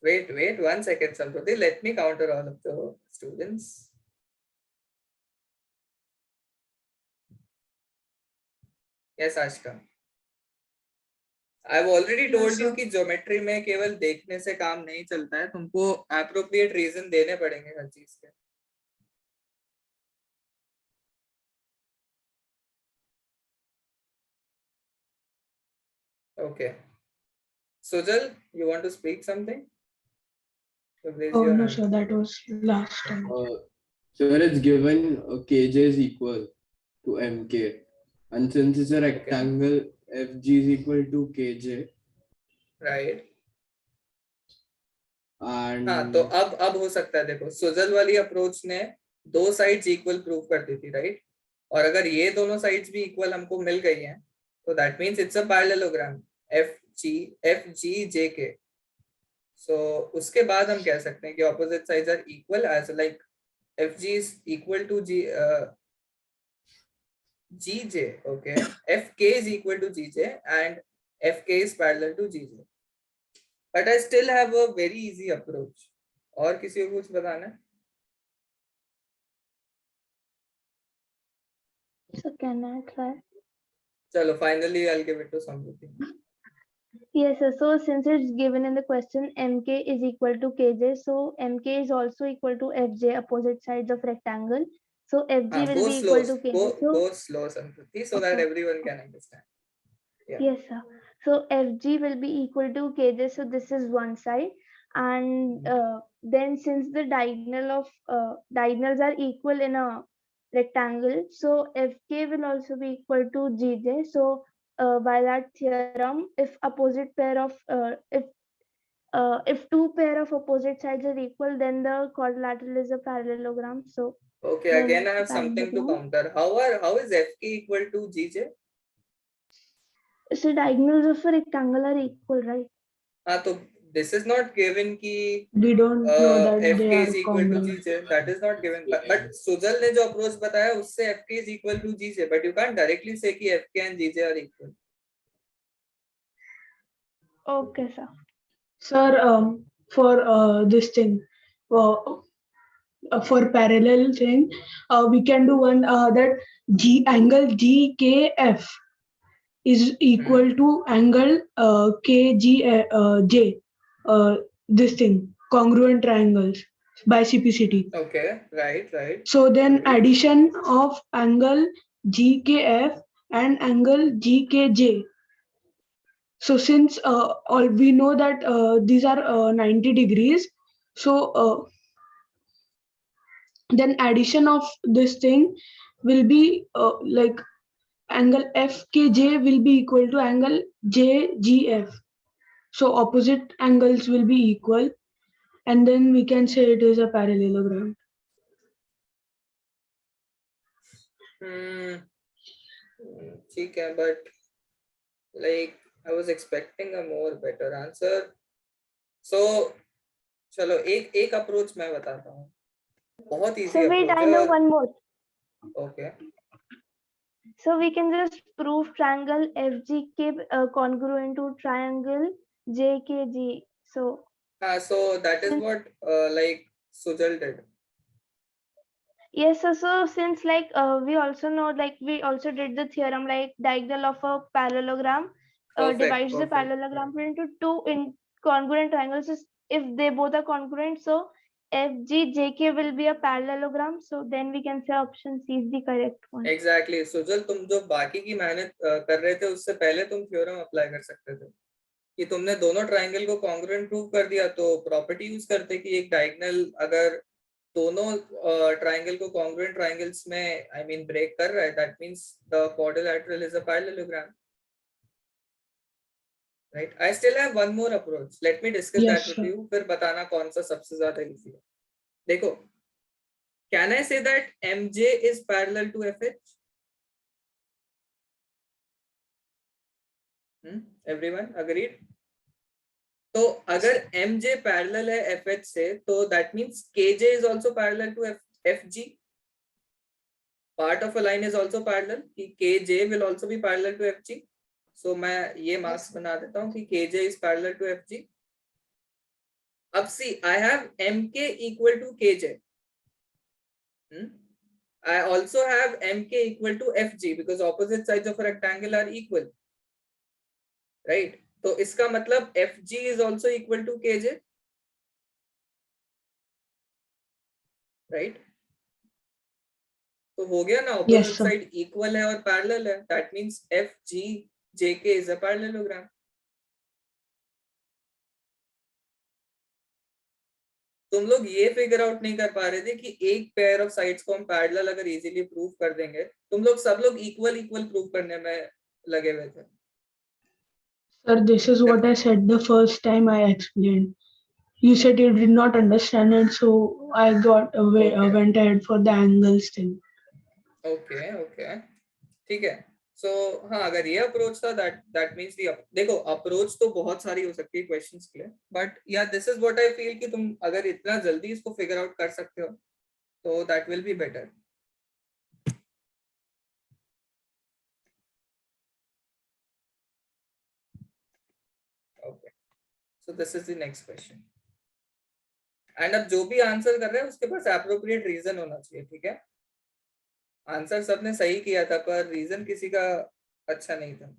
Wait 1 second, Samruddhi. Let me counter all of the students. Yes, Ashka. I've already Yeah, told you so कि geometry में केवल देखने से काम नहीं चलता है, तुमको appropriate reason देने पड़ेंगे हर चीज के. Okay. Sujal, you want to speak something? So raise Oh your no, hand. sir, that was last time. Here it's given kj is equal to mk, and since it's a rectangle, fg is equal to kj. Right. And हाँ, तो अब हो सकता है, देखो सुजल वाली approach ने दो साइड्स इक्वल प्रूव कर दी थी, राइट? और अगर ये दोनों साइड्स भी इक्वल हमको मिल गई हैं, तो that means it's a parallelogram F G J K. So उसके बाद हम कह सकते हैं कि opposite sides are equal as like F G is equal to G J. Okay, F K is equal to G J and F K is parallel to G J. But I still have a very easy approach. और किसी को कुछ बताना है? So can I try? चलो, finally I'll give it to Samruddhi. Yes, sir. So since it's given in the question, MK is equal to KJ, so MK is also equal to FJ, opposite sides of rectangle. So FG will Go be slow, equal to KJ. So go slow, Samruddhi, so that okay. everyone can understand. Yeah. Yes, sir. So FG will be equal to KJ. So this is one side, and then since the diagonals are equal in a rectangle, so FK will also be equal to GJ. So by that theorem, if opposite pair of if two pair of opposite sides are equal, then the quadrilateral is a parallelogram. So Okay, then again I it's a have something to parallelogram. counter. How is FK equal to GJ? So diagonals of a rectangle are equal, right? हाँ, तो this is not given कि We don't know that they FK are is equal to congruent. GJ. That is not given. But Sujal ने जो approach बताया उससे FK is equal to GJ. But you can't directly say कि FK and GJ are equal. Okay, sir. Sir, for this thing, for parallel thing, we can do one that angle GKF is equal to angle KGJ. This thing, congruent triangles by CPCT. Okay, right. So then addition of angle GKF and angle GKJ. So since all we know that these are 90 degrees, so then addition of this thing will be like angle FKJ will be equal to angle JGF. So opposite angles will be equal, and then we can say it is a parallelogram. ठीक है, but like I was expecting a more better answer. So चलो एक approach मैं बताता हूँ, बहुत easy So wait, I know one more. Okay. So we can just prove triangle FGK congruent to triangle JKG. So that is what like Sujal did. yes, so since like we also know, like we also did the theorem, like diagonal of a parallelogram divides the parallelogram into two in congruent triangles. If they both are congruent, so FGJK will be a parallelogram. So then we can say option C is the correct one. Exactly. Sujal, तुम जो बाकी की मेहनत कर रहे थे उससे पहले तुम थ्योरम अप्लाई कर सकते थे कि तुमने दोनों ट्रायंगल को कॉन्ग्रुएंट प्रूव कर दिया, तो प्रॉपर्टी यूज करते कि एक डायगोनल अगर दोनों ट्रायंगल को कॉन्ग्रुएंट ट्रायंगल्स में आई मीन ब्रेक कर रहा है, that means the quadrilateral is a parallelogram, right? I still have one more approach, let me discuss that with you, फिर बताना कौन सा सबसे ज्यादा इजी है. देखो, can I say that MJ is parallel to FH? Everyone agreed? तो अगर MJ parallel है FH से, तो that means KJ is also parallel to FG. Part of a line is also parallel. कि KJ will also be parallel to FG. So मैं ये marks बना देता हूँ कि KJ is parallel to FG. अब see, I have MK equal to KJ. I also have MK equal to FG because opposite sides of a rectangle are equal. Right? तो इसका मतलब FG is also equal to KJ. Right? तो हो गया ना, opposite sir. side equal है और parallel है. That means FG JK is a parallelogram. तुम लोग ये फिगर आउट नहीं कर पा रहे थे कि एक पेयर ऑफ साइड्स को हम पैरेलल अगर इजीली प्रूव कर देंगे, तुम लोग सब लोग इक्वल इक्वल प्रूव करने में लगे हुए थे. Sir, this is what I said the first time I explained. You said you did not understand it, so I went ahead for the angles thing. Okay ठीक है. सो हाँ, अगर ये अप्रोच था दैट मींस देखो अप्रोच तो बहुत सारी हो सकती है क्वेश्चंस के लिए, बट या this is what I feel कि तुम अगर इतना जल्दी इसको फिगर आउट कर सकते हो तो that will be better. Okay, so this is the next question. And अब जो भी आंसर कर रहे हैं उसके पास एप्रोप्रिएट रीजन होना चाहिए. ठीक है, आंसर सबने सही किया था पर रीजन किसी का अच्छा नहीं था.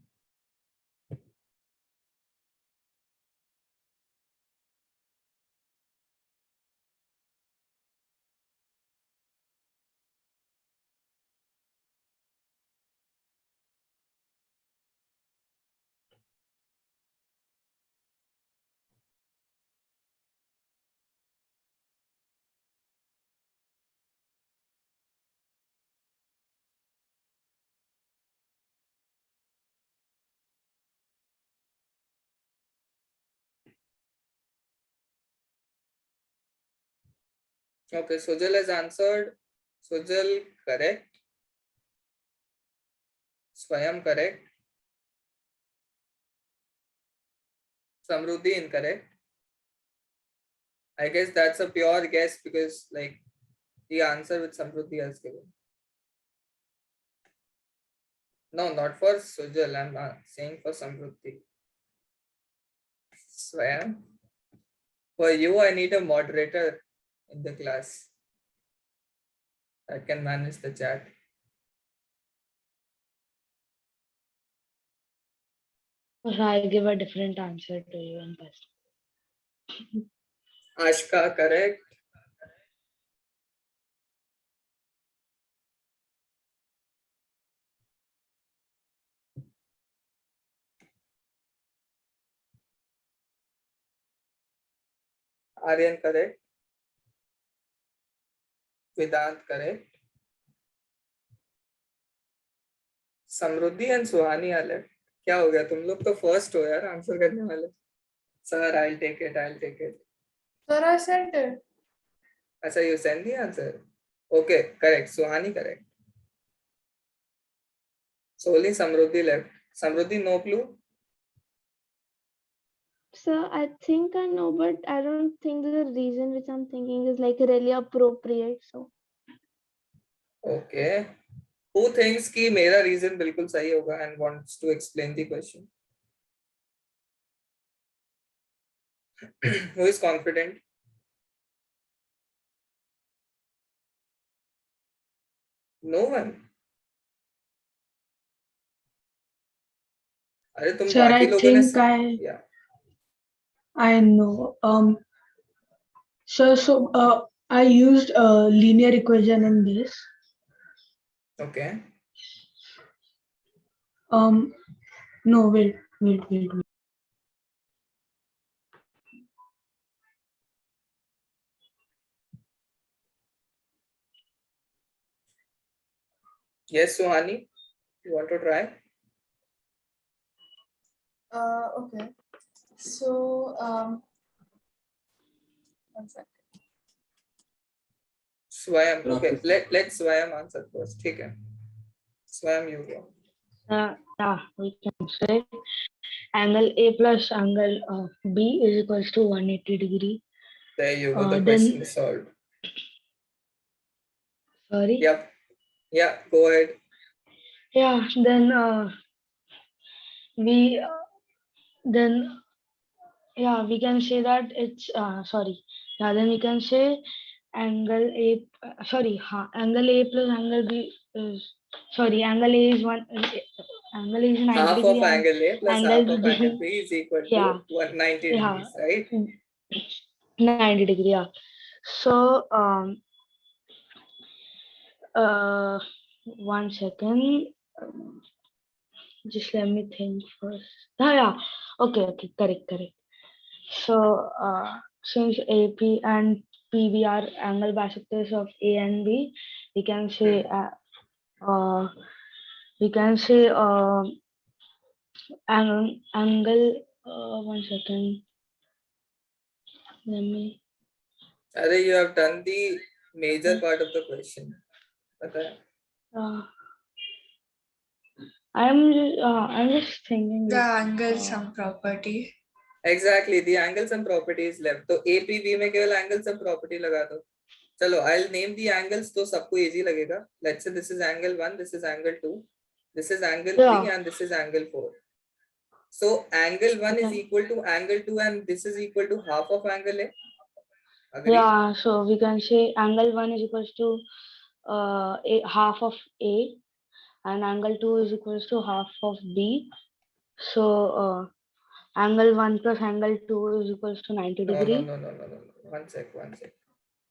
Okay, Sujal has answered. Sujal correct. Swayam correct. Samruddhi incorrect. I guess that's a pure guess because like the answer which Samruddhi has given. No, not for Sujal. I'm not saying for Samruddhi. Swayam, for you I need a moderator in the class that can manage the chat. I give a different answer to you in person. Ashka correct. Aryan correct. Vedant correct. Samriddhi and Suhani अलग. क्या हो गया, तुम लोग तो first हो यार answer करने वाले. Sir I will take it, Sir, I sent it. अच्छा, you send the answer. Okay, correct. Suhani correct. So only Samruddhi left. Samruddhi, no clue? So I think I know, but I don't think the reason which I'm thinking is like really appropriate. So Okay. Who thinks कि मेरा reason बिल्कुल सही होगा and wants to explain the question? Who is confident? No one. अरे तुम Sir, बाकी I लोगों ने think yeah. I know. So I used a linear equation in this. Okay. No, wait. Yes, Suhani, you want to try? Okay. So, one second. Swayam. Okay, Rakshit. let Swayam answer first. ठीक है. Swayam, you go. Yeah, we can say angle A plus angle B is equals to 180 degree. There you go. The Then- question is solved. Sorry. Yep. Yeah. Go ahead. Yeah, then we then yeah, we can say that it's sorry. Yeah, then we can say angle A angle A plus angle B is sorry, angle A is angle A is 90 Half degree of and angle A plus angle half of B- angle B is equal to yeah, 190 yeah. degrees, right? 90 degree, yeah. So one second. Just let me think first. Yeah. Okay, correct. So since AP and PB are angle bisectors of A and B, we can say angle one second. Let me Arey, you have done the major part of the question. पता है? I'm just thinking. The angle sum property. Exactly, the angle sum property is left. तो APB में केवल angle sum property लगा दो. चलो, I'll name the angles तो सबको easy लगेगा. Let's say this is angle 1, this is angle 2, this is angle 3 and this is angle 4. So angle 1 is equal to angle 2 and this is equal to half of angle A. Agree? Yeah, so we can say angle 1 is equals to half of A and angle 2 is equals to half of B. So angle 1 plus angle 2 is equals to 90 degree. No. One sec.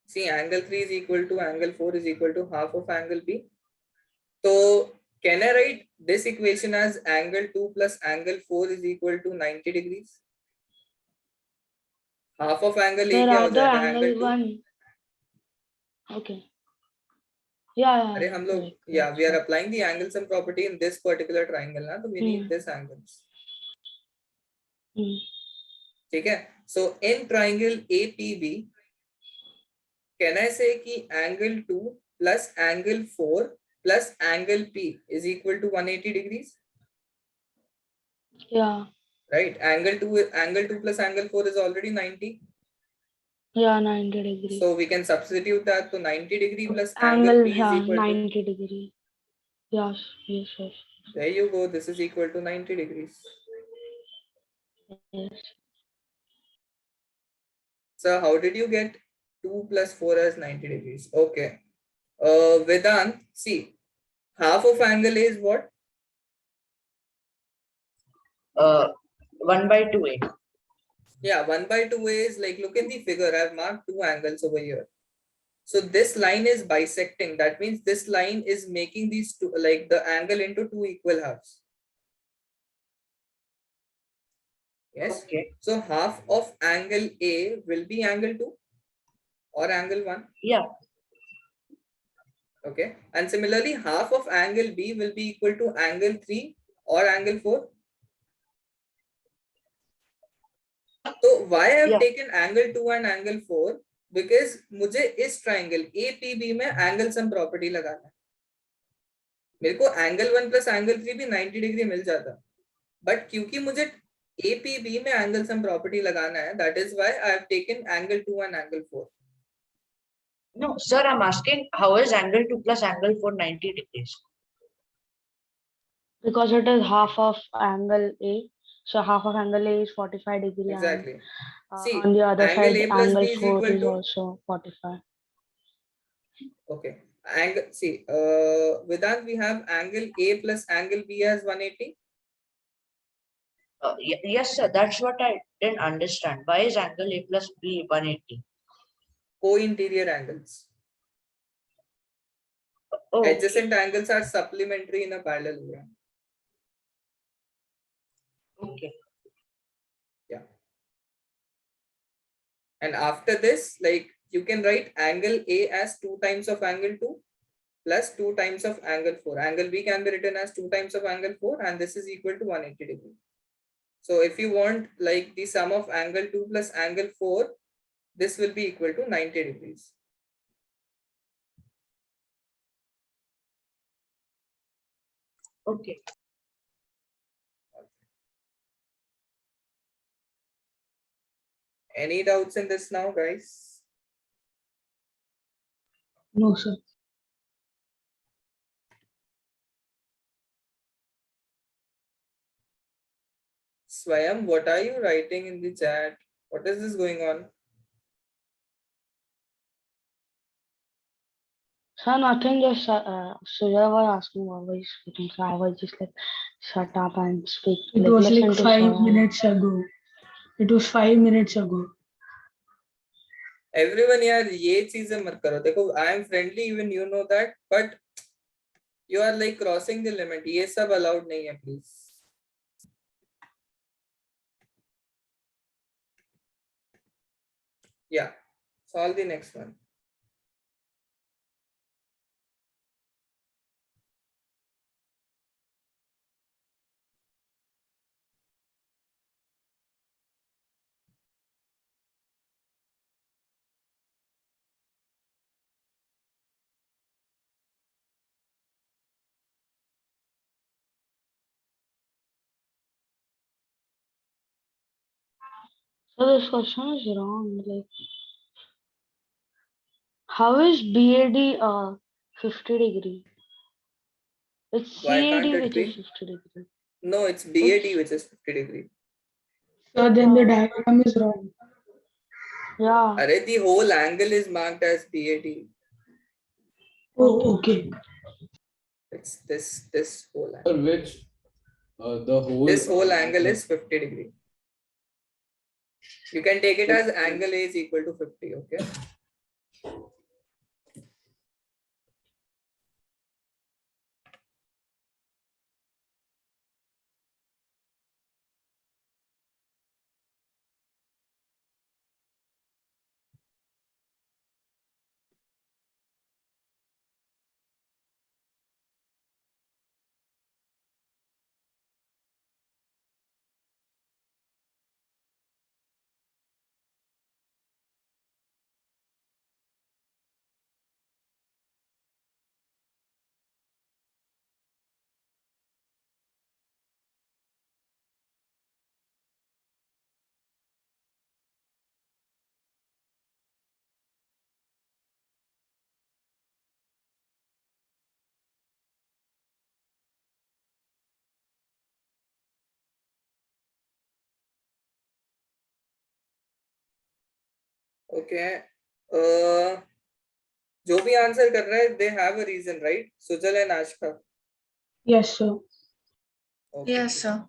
See, angle 3 is equal to angle 4 is equal to half of angle B. So can I write this equation as angle 2 plus angle 4 is equal to 90 degrees? Half of angle A क्या हो जाएगा? Angle 2. 1. Okay. Yeah. अरे हम लोग we are applying the angle sum property in this particular triangle ना, तो we need this angles. ठीक है? So in triangle APB, can I say कि angle 2 plus angle 4 plus angle P is equal to 180 degrees? Yeah. Right? Angle 2 plus angle 4 is already 90. Yeah, 90 degree. So we can substitute that to 90 degree plus angle P is equal 90 to degree. Yes. There you go. This is equal to 90 degrees. Yes. So how did you get 2 plus 4 as 90 degrees? Okay. Vedant, see, half of angle A is what? 1 by 2A. Yeah, 1 by 2A is like, look in the figure. I've marked two angles over here. So this line is bisecting. That means this line is making these two, like the angle into two equal halves. Yes. Okay. So half of angle A will be angle 2 or angle 1. Yeah. Okay. And similarly, half of angle B will be equal to angle 3 or angle 4. So why I have taken angle 2 and angle 4? Because मुझे इस triangle APB में angle sum property लगाना है. मेरे को angle 1 plus angle 3 भी 90 degree मिल जाता. But क्योंकि मुझे APB में angle sum property लगाना है, that is why I have taken angle 2 and angle 4. No, sir, I'm asking how is angle 2 plus angle 4 90 degrees? Because it is half of angle A. So half of angle A is 45 degree. Exactly. And, See, on the other angle side, A plus angle B is 4 equal is to also 45. Okay. Angle, see, Vedant, we have angle A plus angle B as 180. Yes, sir. That's what I didn't understand. Why is angle A plus B 180? Co-interior angles. Oh, Adjacent angles are supplementary in a parallelogram. okay. Yeah. And after this, like you can write angle A as 2 times of angle 2 plus 2 times of angle 4. Angle B can be written as 2 times of angle 4 and this is equal to 180 degree. So if you want like the sum of angle 2 plus angle 4, this will be equal to 90 degrees. Okay. Any doubts in this now, guys? No, sir. Swayam, what are you writing in the chat? What is this going on? So nothing, just Surya was asking what was speaking, so I was just like, shut up and speak. It Like, was listen like to 5 minutes ago. It was 5 minutes ago. Everyone यार ये चीजें मत करो. देखो, I am friendly, even you know that, but you are like crossing the limit. ये सब allowed नहीं है, please. Yeah, solve the next one. So this question is wrong. Like, how is BAD 50 degree? It's Why CAD can't it which is be? 50 degree. No, it's BAD which is 50 degree. So then the diagram is wrong. Yeah. Arey, the whole angle is marked as BAD. Oh, okay. It's this whole angle. For which the whole This whole angle is 50 degree. You can take it as angle A is equal to 50, okay? Okay. जो भी answer कर रहा है, they have a reason, right? Sujal and Ashka. Yes, sir. Okay. Yes, sir.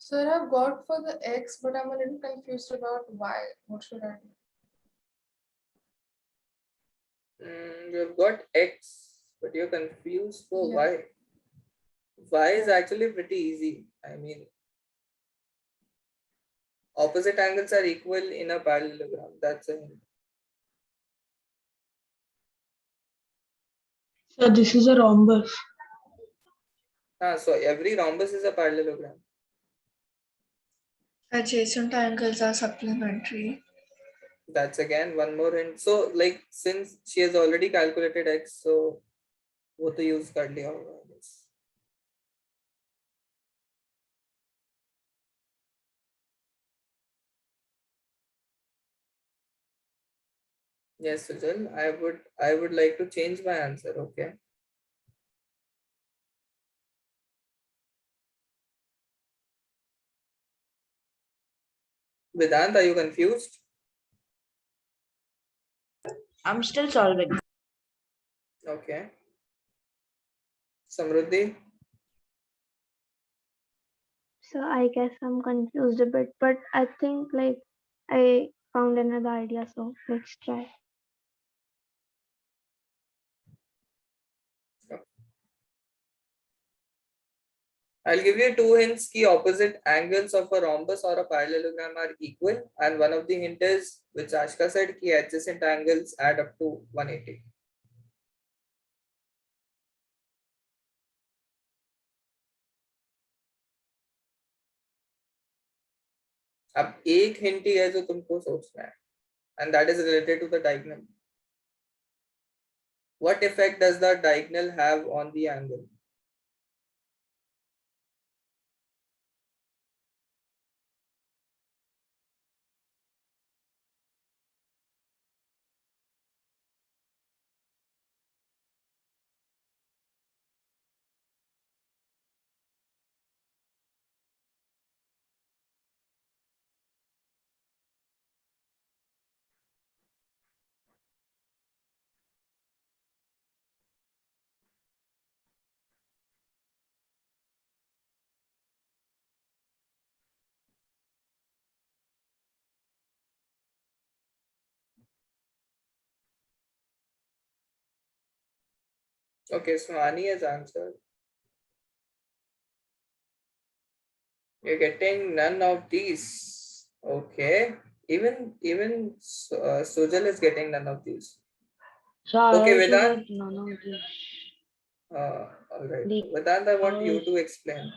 Sir, I've got for the X, but I'm a little confused about Y. What should I do? You've got X, but you're confused for Yeah. Y. Y is Yeah. actually pretty easy. I mean, opposite angles are equal in a parallelogram. That's a hint. So this is a rhombus. So every rhombus is a parallelogram. Adjacent angles are supplementary. That's again one more hint. So like since she has already calculated X, so वो तो use कर लिया होगा, I guess. Yes, Sujal, I would like to change my answer. Okay. Vedant, are you confused? I'm still solving. Okay. Samruddhi? So I guess I'm confused a bit, but I think like I found another idea, so let's try. I'll give you two hints. Key opposite angles of a rhombus or a parallelogram are equal, and one of the hint is, which Ashka said, key adjacent angles add up to 180. अब एक hint ही है जो तुमको सोचना है, and that is related to the diagonal. What effect does the diagonal have on the angle? Okay, so Ani has answered. You're getting none of these. Okay. Even Sujal is getting none of these. So I Okay, also Vedant. got none of this. All right. The- Vedant, I want you to explain.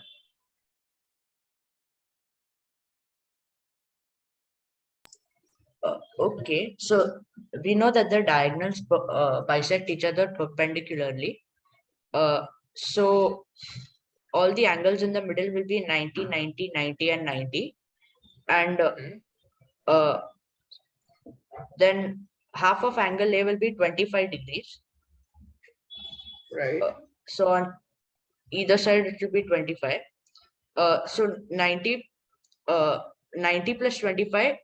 Okay, so we know that the diagonals bisect each other perpendicularly. So all the angles in the middle will be 90, 90, 90, and 90. And then half of angle A will be 25 degrees. Right. So on either side it will be 25. So 90 plus 25.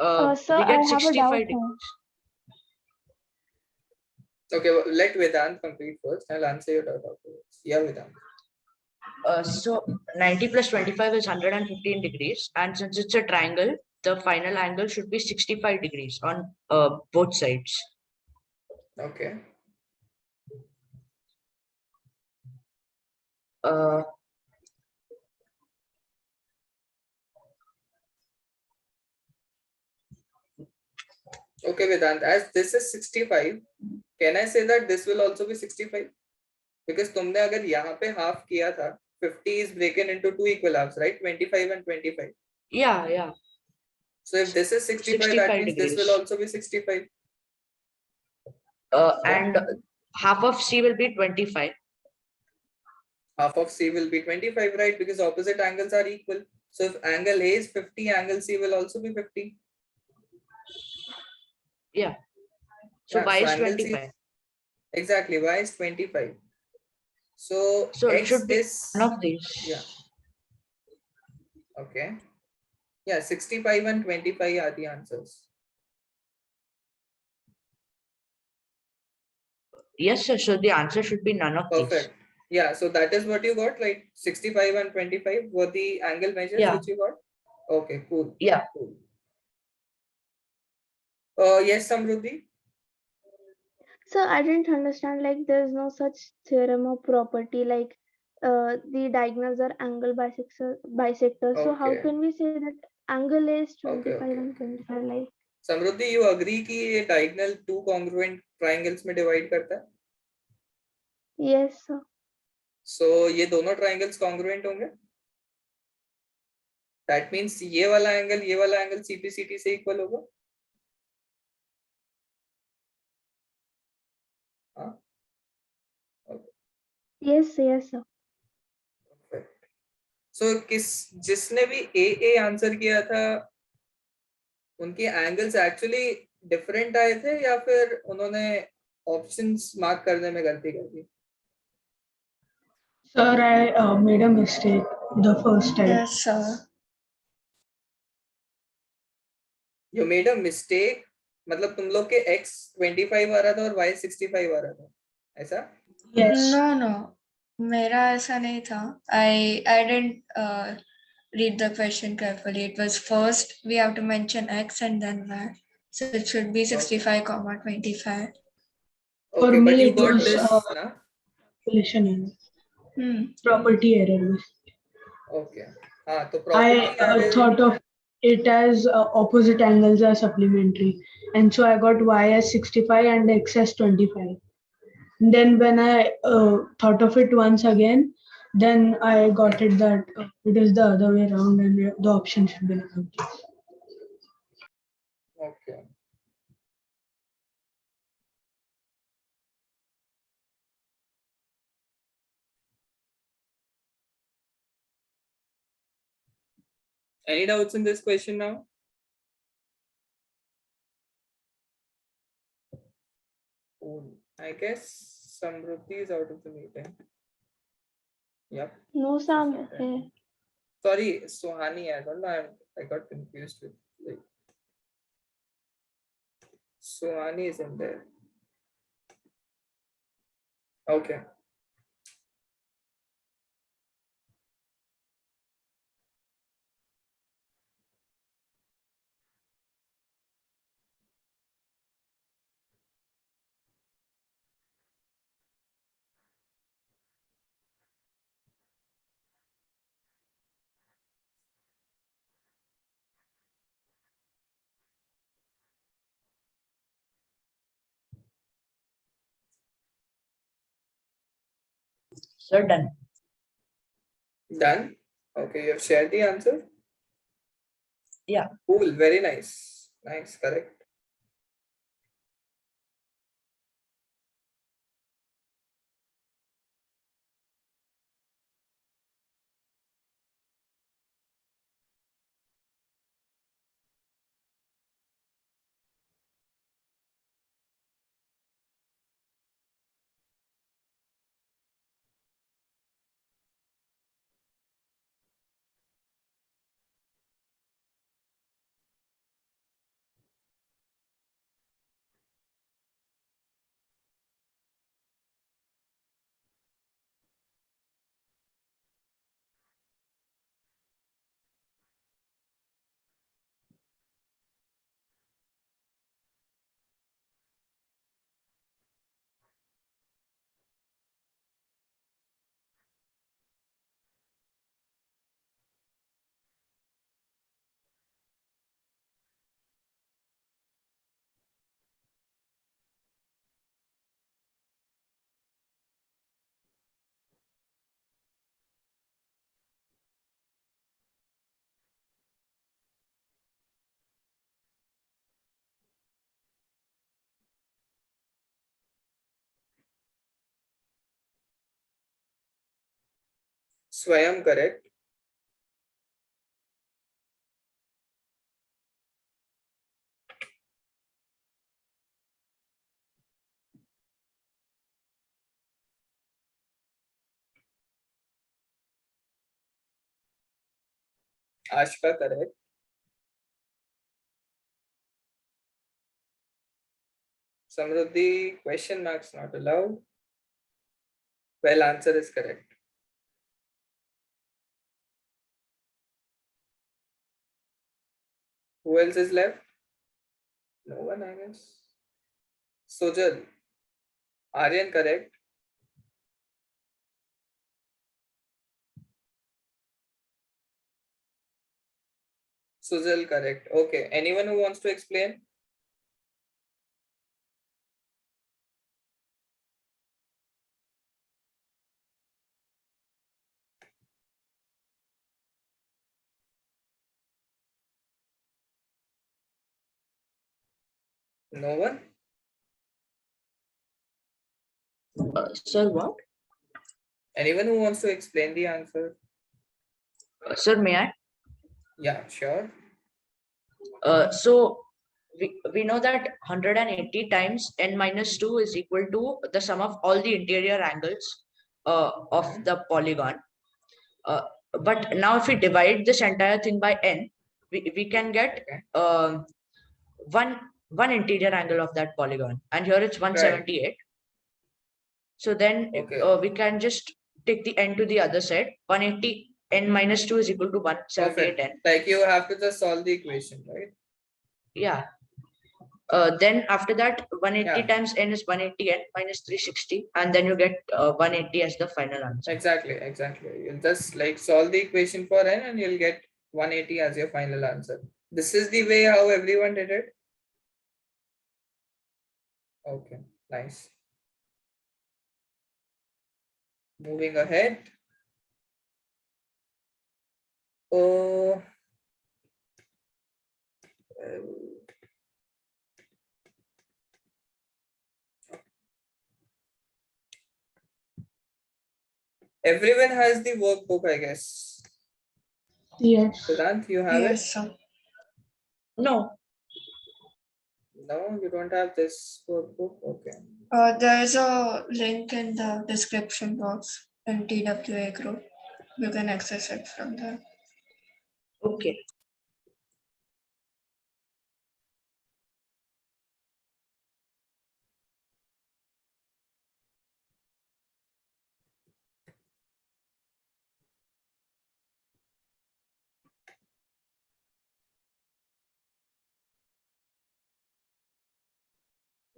So We I get have a 65 doubt degrees. Okay, well, let Vedant complete first. I'll answer your doubt afterwards. Yeah, Vedant. So 90 plus 25 is 115 degrees, and since it's a triangle, the final angle should be 65 degrees on both sides. Okay. Okay, Vedant, as this is 65, can I say that this will also be 65? Because तुमने अगर यहाँ पे half किया था, 50 is broken into two equal halves, right? 25 and 25. Yeah. So if this is 65, that means degrees. this will also be 65. And half of C will be 25. Half of C will be 25, right? Because opposite angles are equal. So if angle A is 50, angle C will also be 50. Yeah. So Yeah, Y is angle C 25. Exactly, Y is 25. So So it X should be is one of these. Yeah. Okay. Yeah, 65 and 25 are the answers. Yes, sir. So the answer should be none of these. Perfect. Yeah, so that is what you got, like 65 and 25 were the angle measures Yeah. which you got? Okay, cool. Yeah. Cool. Yes, Samruddhi? So I didn't understand, like there's no such theorem or property like the diagonals are angle bisectors. So how Okay. can we say that angle is 25 okay. and 25? Like Samriddhi you agree कि ये diagonal two congruent triangles में divide करता है? yes, sir. So ये दोनों triangles congruent होंगे? That means ये वाला angle CPCT से equal होगा? हाँ? Yes, yes, sir. So जिसने भी A आंसर किया था उनके एंगल्स एक्चुअली डिफरेंट आए थे या फिर उन्होंने ऑप्शंस मार्क करने में गलती कर दी? Sir, I made a mistake the first time. Yes, sir. You made a mistake, मतलब तुम लोग के x 25 आ रहा था और y 65 आ रहा था, ऐसा? Yes. No, no. मेरा ऐसा नहीं था. I didn't read the question carefully. It was first we have to mention x and then y. So it should be 65, 25. For Okay, me but you it got was this, na? calculation error. Hmm. Property error. Okay. हाँ, तो property I error. thought of it as opposite angles are supplementary, and so I got y as 65 and x as 25. Then when I thought of it once again, then I got it that it is the other way around and the option should be like Okay. Any doubts in this question now? Cool. I guess Samruddhi is out of the meeting. Yep. No, Sam. Hey. Sorry, Suhani. I don't know. I got confused with like Suhani is in there. Okay. Sir, done. Done? Okay, you have shared the answer? Yeah. Cool, very nice. Nice, correct. Swayam, correct. Ashka, correct. Samruddhi, question marks not allowed. Well, answer is correct. Who else is left? No one, I guess. Sujal. Aryan, correct. Sujal, correct. Okay. Anyone who wants to explain? No one? Sir, what? Anyone who wants to explain the answer? Sir, may I? Yeah, sure. So we know that 180 times n minus 2 is equal to the sum of all the interior angles of the polygon. But now if we divide this entire thing by n, we can get Okay. one interior angle of that polygon, and here it's 178. So then Okay. we can just take the n to the other side. 180 n minus 2 is equal to 178 Perfect. n. Like you have to just solve the equation, right? Yeah. Then after that, 180 Yeah. times n is 180 n minus 360, and then you get 180 as the final answer. Exactly. You'll just like solve the equation for n and you'll get 180 as your final answer. This is the way how everyone did it. Okay, nice. Moving ahead. Oh, everyone has the workbook, I guess. Yes. Vedant, you have Yes, sir. No, it? No, you don't have this workbook. Okay. There's a link in the description box in TWA group. You can access it from there. okay.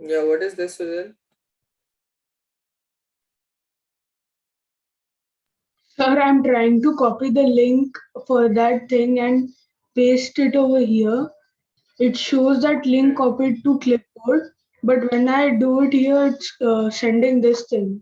Yeah, what is this, Sujal? Sir, I'm trying to copy the link for that thing and paste it over here. It shows that link copied to clipboard, but when I do it here, it's sending this thing.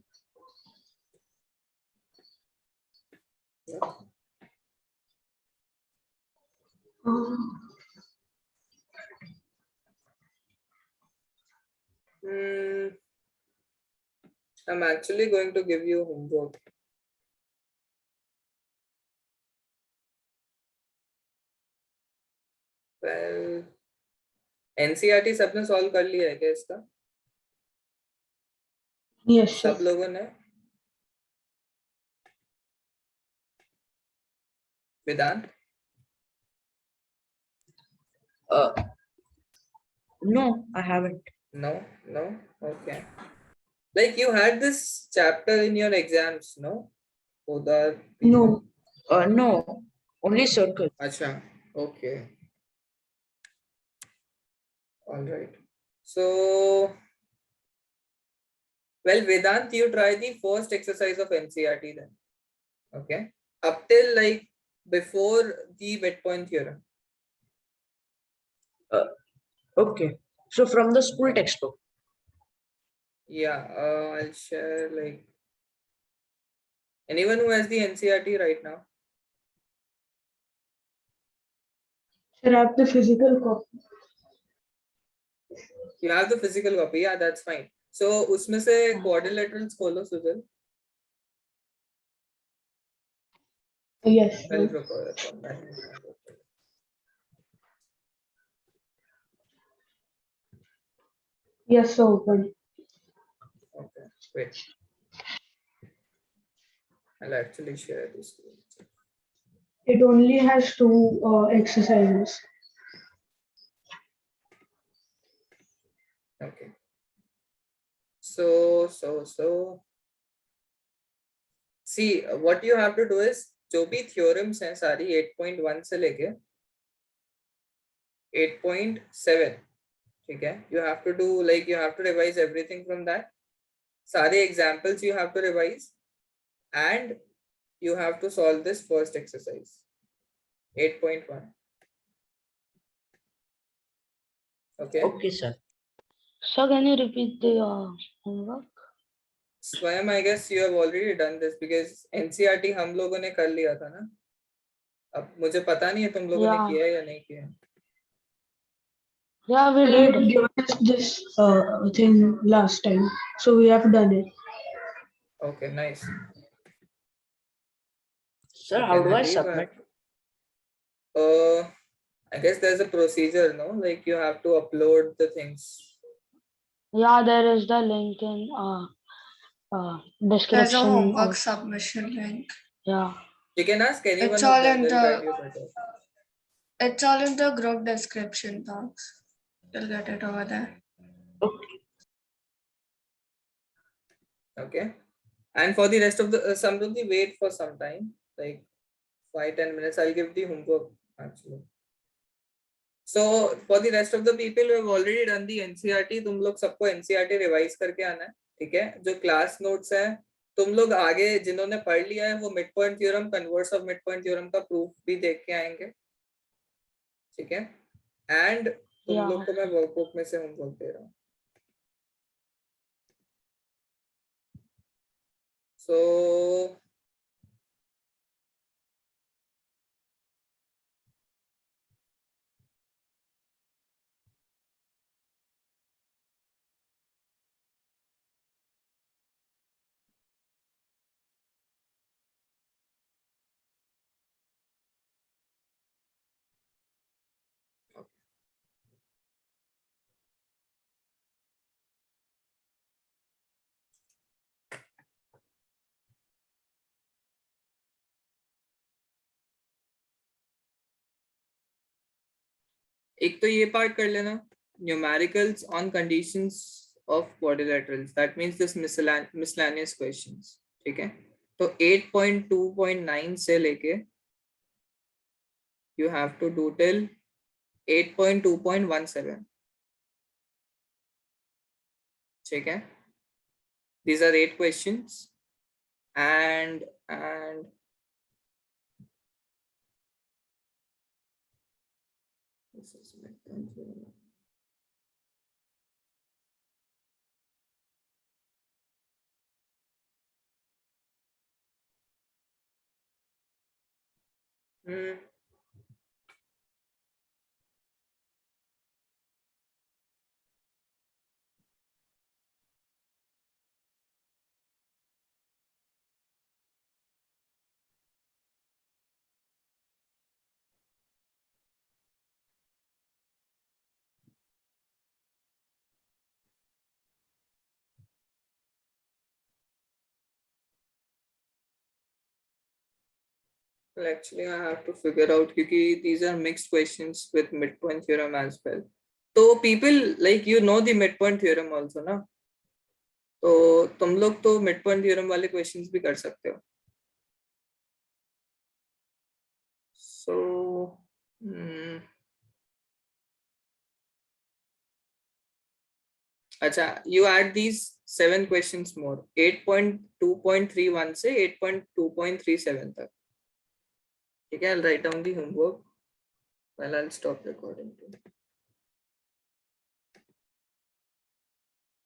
I'm actually going to give you homework. Well, NCERT सबने solve कर लिया है क्या इसका? Yes, sir. सब लोगों ने? Vedant? No, I haven't. No. Okay. Like you had this chapter in your exams, no? Udar. No. No, only circle. Acha. Okay. All right. So, well, Vedant, you try the first exercise of NCERT then. Okay. Up till like before the midpoint theorem. Okay. So from the school textbook. Yeah, I'll share like anyone who has the NCERT right now. Sir, I have the physical copy. You have the physical copy, yeah, that's fine. So उसमें से quadrilaterals खोलो Sujal. Yes. Well, Yes, sir, open. okay, wait. I'll actually share this. It only has two exercises. Okay. So see what you have to do is जो भी theorems हैं सारी 8.1 से लेके 8.7, ठीक है, you have to do like you have to revise everything from that. सारे examples you have to revise and you have to solve this first exercise 8.1. Okay. Okay, sir. So can you repeat the homework? Swayam, I guess you have already done this because NCERT हम लोगों ने कर लिया था ना. अब मुझे पता नहीं है तुम लोगों ने Yeah. किया है या नहीं किया है. Yeah, we They did. gave us this thing last time, so we have done it. Okay, nice. Sir, how do I submit? I guess there's a procedure, no? Like you have to upload the things. Yeah, there is the link in There's a description. homework submission link. Yeah. You can ask anyone It's of all them, in they'll guide the you better. it's all in the group description box. You'll get it over there. Okay. Okay. And for the rest of the Samruddhi, wait for some time, like 5-10 minutes. I'll give the homework actually. So for the rest of the people who have already done the NCERT, तुम लोग सबको NCERT revise करके आना है, ठीक है? जो class notes हैं, तुम लोग आगे जिन्होंने पढ़ लिया है वो mid point theorem, converse of mid point theorem का प्रूफ भी देख के आएंगे, ठीक है? एंड तुम लोग को मैं वर्कबुक में से होमवर्क दे रहा हूँ. So एक तो ये पार्ट कर लेना, numericals on conditions of quadrilaterals, that means this miscellaneous questions, ठीक है? तो 8.2.9 से लेके you have to do till 8.2.17, ठीक है? These are 8 questions and this is well, actually I have to figure out because these are mixed questions with midpoint theorem as well. So people like the midpoint theorem also ना, तो तुम लोग तो midpoint theorem वाले questions भी कर सकते हो. So अच्छा, you add these 7 questions more, 8.2.31 से 8.2.37 तक, ठीक है? I'll write down the homework. Well, I'll stop recording too.